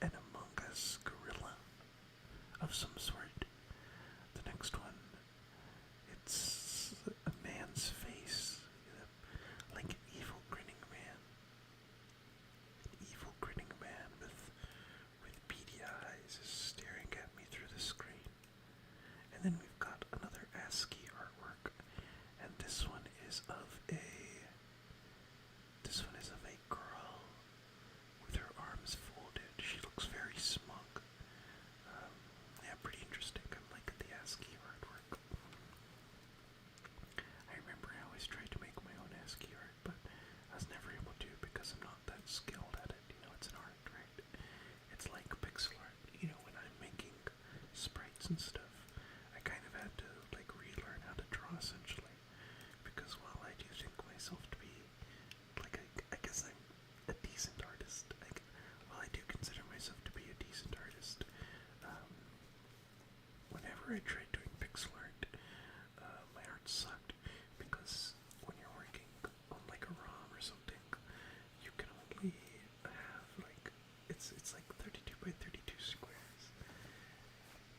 an Among Us gorilla of some sort. The next one, it's a man's face, like an evil grinning man. An evil grinning man with beady eyes is staring at me through the screen. And then we've got another ASCII artwork, and this one is of a girl with her arms folded. She looks very smug. Yeah, pretty interesting. I'm liking the ASCII artwork. I remember I always tried to make my own ASCII art, but I was never able to because I'm not that skilled at it. You know, it's an art, right? It's like pixel art. You know, when I'm making sprites and stuff, I kind of had to like relearn how to draw essentially, because while I do think myself to be like I guess I'm a decent artist. While I do consider myself to be a decent artist, whenever I tried doing pixel art, my art sucked because when you're working on like a ROM or something, you can only have like it's like 32 by 32 squares.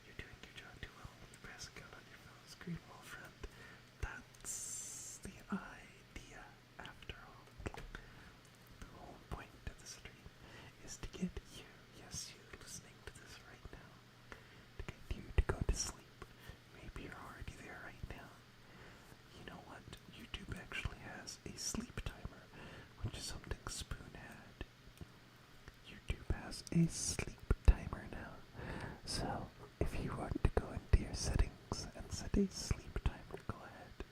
You're doing your job too well when you're passing out on your phone screen, well, friend. That's the idea, after all. The whole point of the stream is to get you, yes, you listening to this right now, to get you to go to sleep. Maybe you're already there right now. You know what? YouTube actually has a sleep timer, which is something Spoon had. YouTube has a sleep timer now. So, if you want to go into your settings and set a sleep timer, go ahead.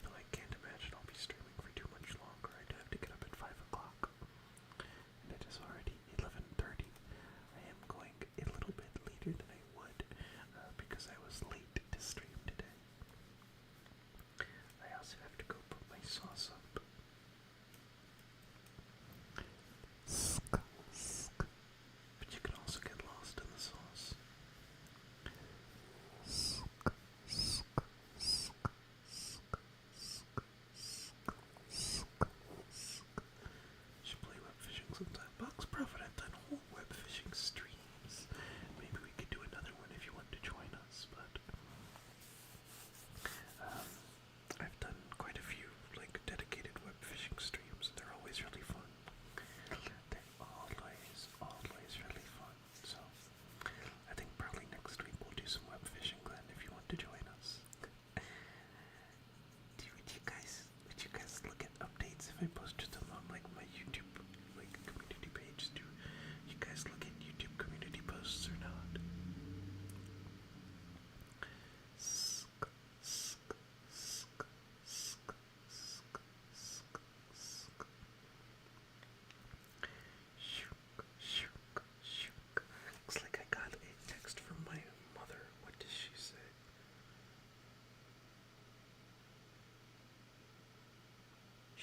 Though I can't imagine I'll be streaming for too much longer. I'd have to get up at 5 o'clock. And it is already 11:30. I am going a little bit later than I would because I was late to stream today. I also have to go put my sauce up. But you can also get lost in the sauce.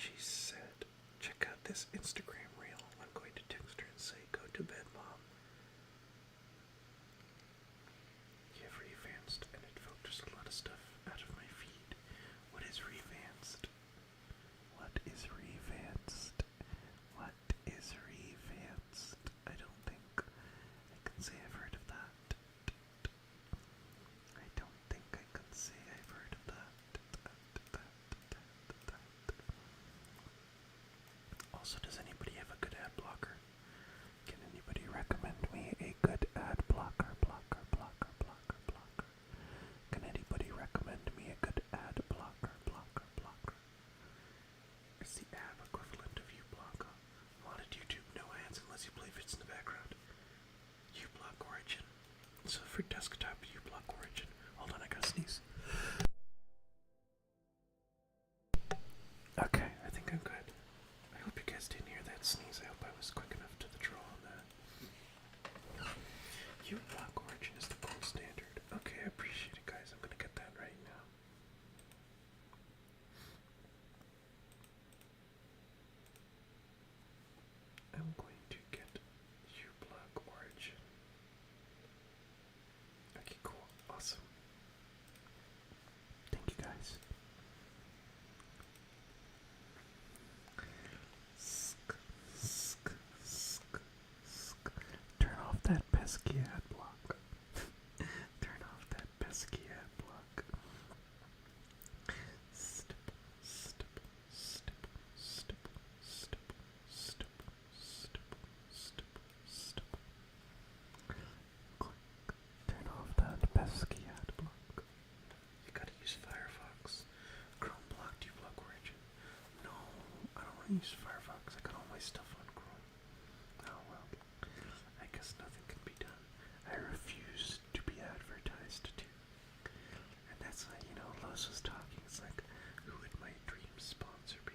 she said, check out this Instagram reel. I'm going to text her and say, go to bed, Mom. You've revanced, and it filters a lot of stuff out of my feed. What is revanced? What is revanced? What is revanced? I don't think I can say I've heard of that. I don't think I can say I've heard of that. Also, does anybody have a good ad blocker? Can anybody recommend me a good ad blocker? Can anybody recommend me a good ad blocker? It's the ab equivalent of uBlock. Modded YouTube, no ads unless you play vids in the background. uBlock Origin. So for desktop, uBlock Origin. Hold on, I gotta sneeze. Okay, I think I'm good. I hope you guys didn't hear that sneeze. I hope I was quick enough to the draw on that. uBlock Origin is the gold standard. Okay, I appreciate it, guys. I'm gonna get that right now. I'm going to get uBlock Origin. Okay, cool. Awesome. Thank you, guys. Turn off that pesky ad block. Turn off that pesky ad block. Stipple, stipple, stipple, stipple, stipple, stipple, stipple, stipple, stipple. Click. Turn off that pesky ad block. You gotta use Firefox. Chrome blocked uBlock Origin. No, I don't want to use Firefox. I got all my stuff on Chrome. Oh well. I guess nothing can be done. I refuse to be advertised to. And that's why, Lowe's was talking. It's like, who would my dream sponsor be?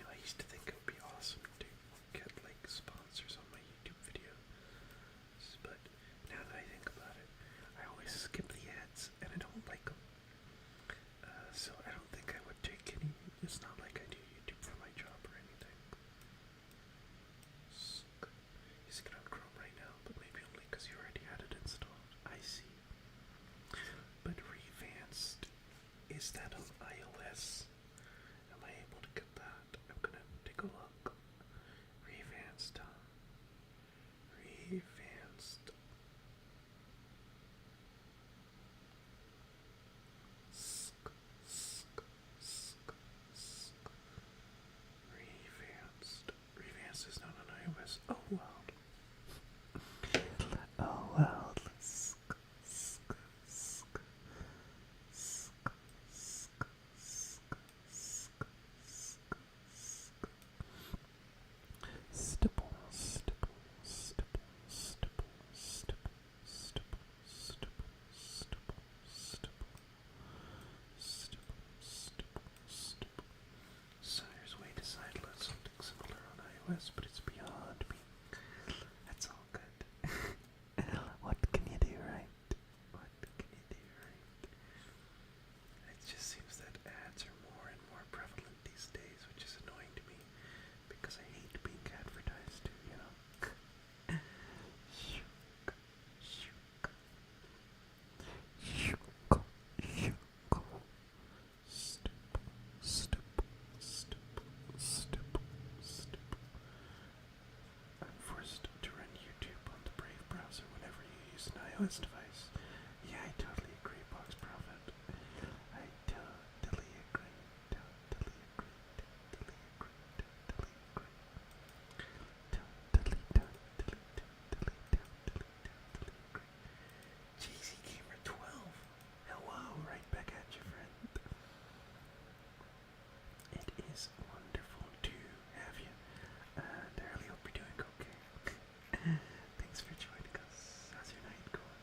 I used to think it would be awesome to get, sponsors on my YouTube videos. But now that I think about it, I always skip the ads, and I don't like them. So I don't think I would take any. It's not like I do YouTube for my job or anything. Using it on Chrome right now, but maybe only because you already had it installed. I see. But Revanced, is that on iOS? Am I able to get that? I'm gonna take a look. Revanced, huh? Revanced. Revanced is not on iOS. Oh well. Oh well. Stipple, stipple, stipple, stipple, stipple, stipple, stipple, stipple, stipple, stipple, stipple, stipple. So there's a way to sideload something similar on iOS, but it's beyond me. That's all good. What can you do, right? What can you do, right? It just seems that ads are more and more prevalent these days, which is annoying to me because I hate being advertised to, Shook, shook, shook, shook. Stipple, stipple, stipple, stipple, stipple. I'm forced to run YouTube on the Brave browser whenever you use an iOS device. Yeah, I totally agree, Box Prophet. I totally agree. Totally agree. Totally agree. Totally agree. Totally agree. JC Gamer 12. Hello, right back at you, friend. It is wonderful to have you. And I really hope you're doing okay. Thanks for joining us. How's your night going?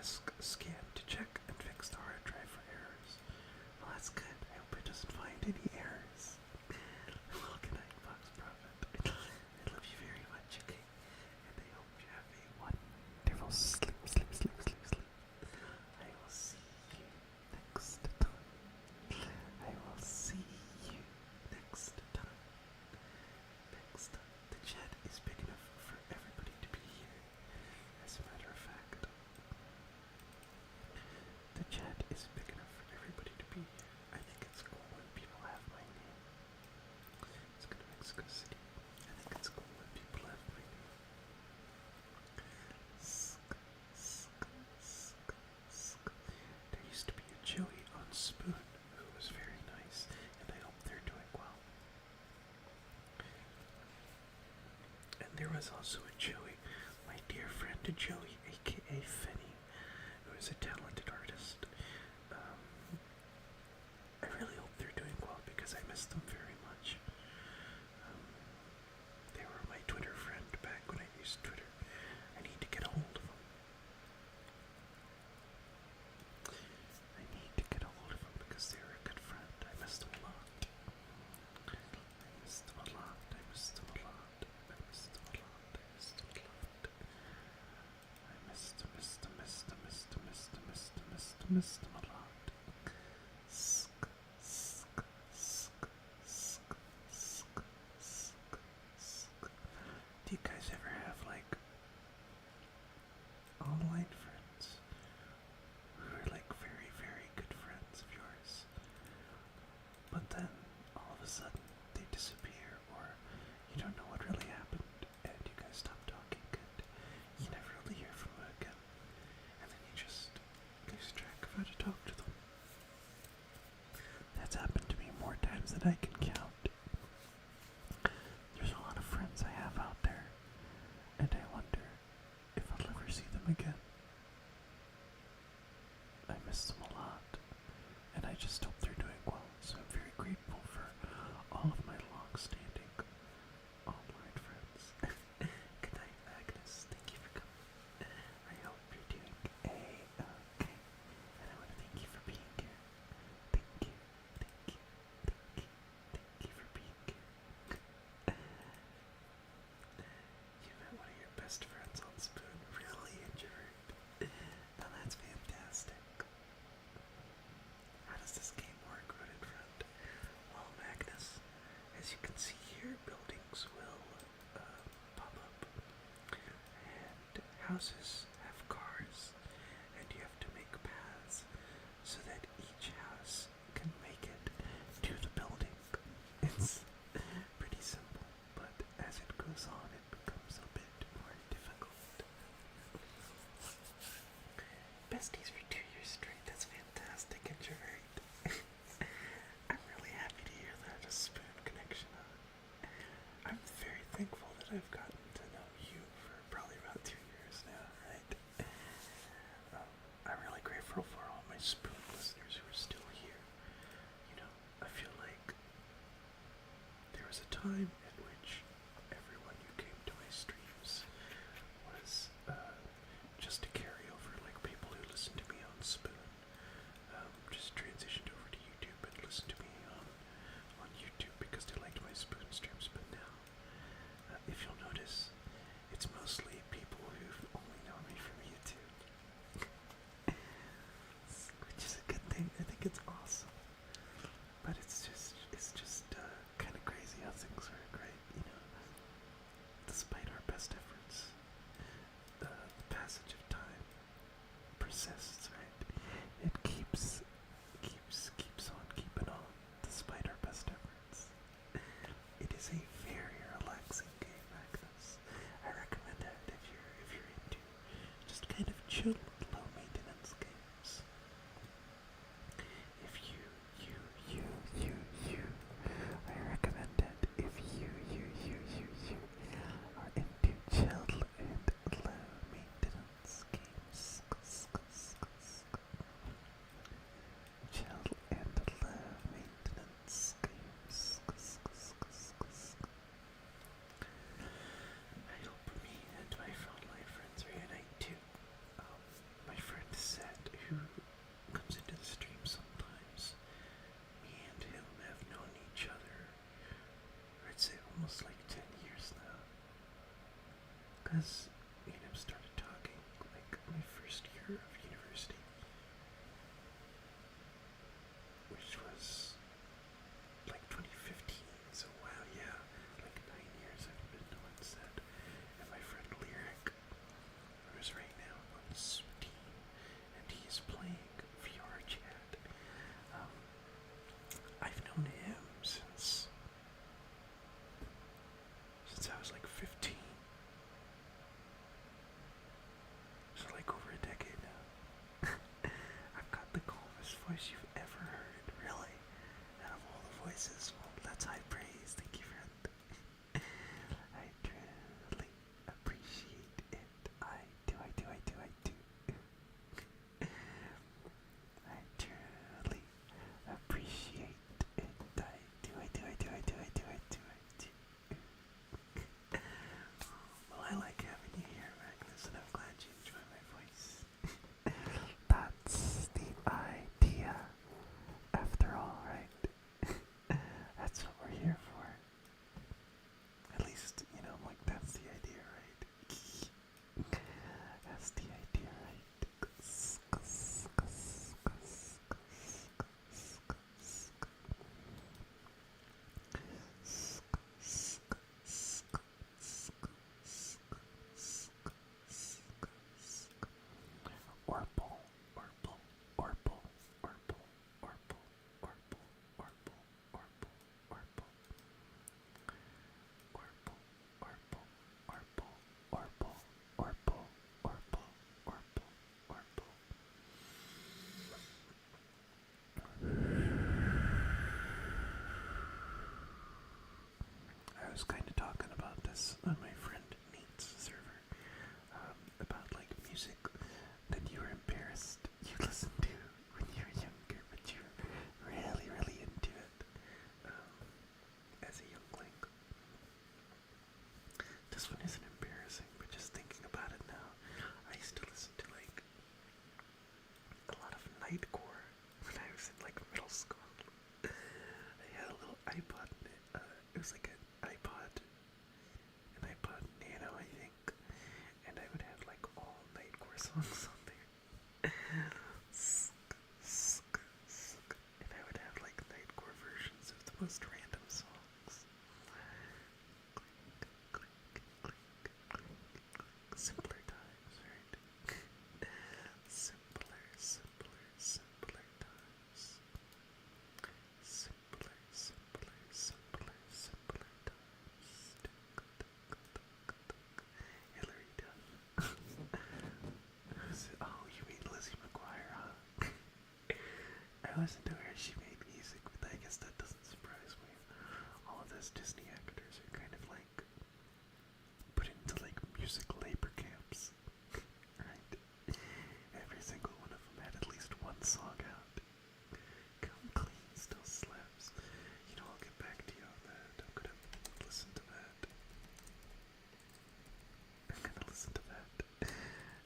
disk scanned to check and fix the hard drive for errors. Well, that's good. I hope it doesn't find any errors. Well, good night, Fox Prophet. I love you very much, okay? And I hope you have a wonderful sleep, sleep, sleep, sleep, sleep. I will see you next time. I will see you next time. Next time. The chat is big enough for everybody to be here. As a matter of fact, the chat is big enough for everybody to be here. I think it's cool when people have my name. Let's go to Mexico City. I think it's cool when people have my name. There used to be a Joey on Spoon who was very nice, and I hope they're doing well. And there was also a Joey, my dear friend Joey, aka Fenny, who is a talented artist. I really hope they're doing well because I miss them very much. They were my Twitter friend back when I used Twitter. I need to get a hold of them. I need to get a hold of them because they were a good friend. I miss them a lot. I miss them a lot. I miss them a lot. I miss them a lot. I miss them a lot. I miss them, miss them, miss them, miss them, miss them, miss them, miss them, miss them a lot. Do you guys ever have like online friends who are like very, very good friends of yours, but then all of a sudden they disappear, or you don't know what really happened, and you guys stop talking, and you never really hear from them again, and then you just lose track of how to talk to them? That's happened to me more times than I can count. There's a lot of friends I have out there, and I wonder if I'll ever see them again. I miss them a lot, and I just hope they're doing well, so I'm very grateful for all of my long-standing online friends. Good night, Agnes. Thank you for coming. I hope you're doing A-okay, and I want to thank you for being here. Thank you, thank you, thank you, thank you for being here. You met one of your best friends on Spoon, really, Introvert? Now that's fantastic. How does this game work, Rodent Friend? Well, Magnus, as you can see here, buildings will pop up, and houses have cars, and you have to make paths so that each house can make it to the building. It's pretty simple, but as it goes on, it becomes a bit more difficult. Besties for 2 years straight, that's fantastic, Introvert. I'm really happy to hear that, a Spoon connection. I'm very thankful that I've gotten to know you for probably about 2 years now, right? I'm really grateful for all my Spoon listeners who are still here. You know, I feel like there was a time at which everyone who came to my streams was just a carryover, like people who listened to me on Spoon just transitioned over to YouTube and listened to me on YouTube because they liked my Spoon streams. But now, if you'll notice, it's mostly people who've only known me from YouTube, which is a good thing. I think it's awesome. But it's just kind of crazy how things work, this on my friend Nate's server about like music that you were embarrassed you listened to when you were younger, but you were really, really into it as a youngling. This one isn't embarrassing, but just thinking about it now, I used to listen to like a lot of nightcore when I was in like middle school. I had a little iPod. It was like an iPod Nano, I think, and I would have like all nightcore songs on there. And I would have like nightcore versions of the most random songs. Simpler times, right? Simpler times. Simpler times. Hillary Duff. Oh, you mean Lizzie McGuire, huh? I wasn't aware she made music, but I guess that doesn't surprise me. All of those Disney actors are kind of like put into like music labor camps, right? Every single one of them had at least one song out. Come Clean still slaps. You know, I'll get back to you on that. I'm gonna listen to that.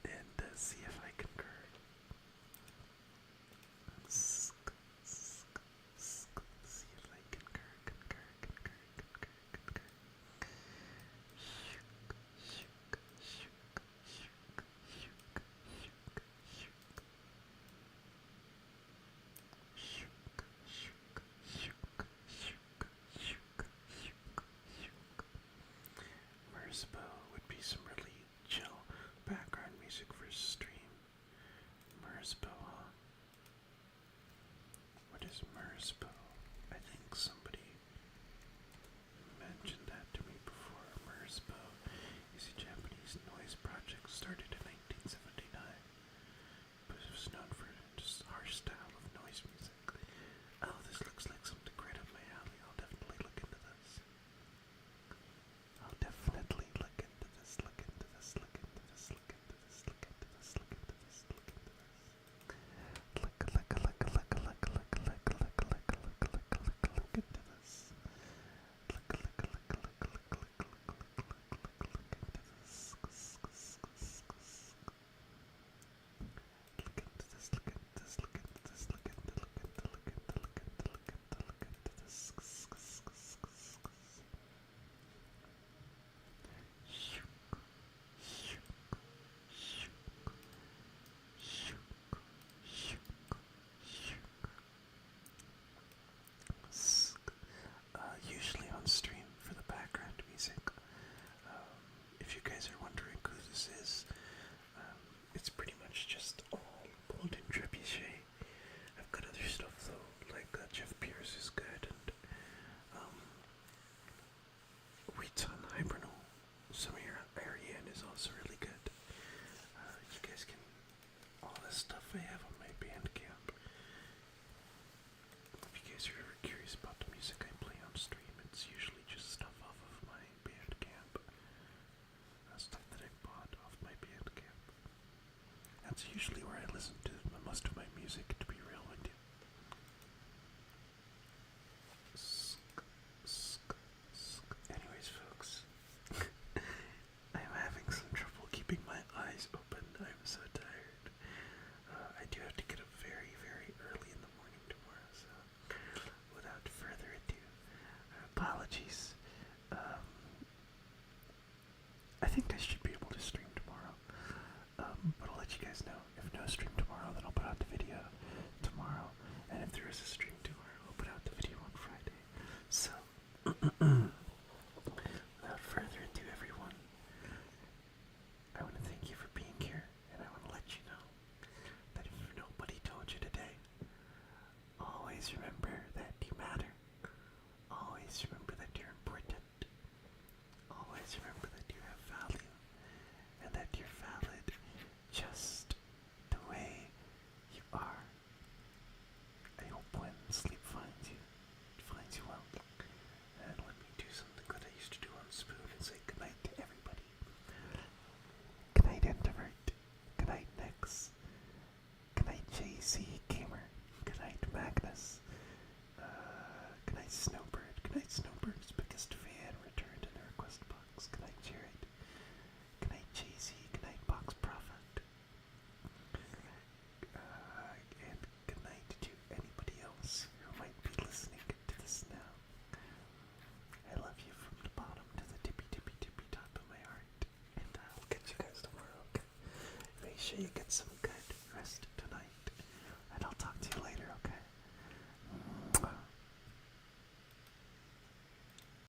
And see if I concur. See if I concur. Mersbo would be some really chill background music for stream. Mersbo, huh? What is Mersbo? I think somebody mentioned that to me before. Mersbo is a Japanese noise project started in 1979, but it was known for just harsh style of noise music. Oh, this looks like something right up my alley. I'll definitely look into this. I'll definitely look into this, look into this, look into this, look into this, look into this, look into this, look into this. Look into this. Usually on stream for the background music. If you guys are wondering who this is, it's pretty much just all Bold and Trebuchet. I've got other stuff though, like Jeff Pierce is good, and Wheaton Hibernal. Samir Ariane is also really good. You guys can, all this stuff I have on my Bandcamp. If you guys are ever curious about the music I play on stream, it's usually just stuff off of my Bandcamp. Stuff that I bought off my Bandcamp. That's usually where I listen to most of my music, to be real with you. Anyways, folks, I'm having some trouble keeping my eyes open. I'm so tired. I do have to get up very, very early in the morning tomorrow, so without further ado, apologies. I think I should be able to stream tomorrow, but I'll let you guys know. If no stream tomorrow, then I'll put out the video tomorrow, and if there is a stream tomorrow, I'll put out the video on Friday. So, without further ado, everyone, I want to thank you for being here, and I want to let you know that if nobody told you today, always remember that you matter. Always remember that you're important. Always remember that you have value, and that you're valid just the way you are. I hope when sure you get some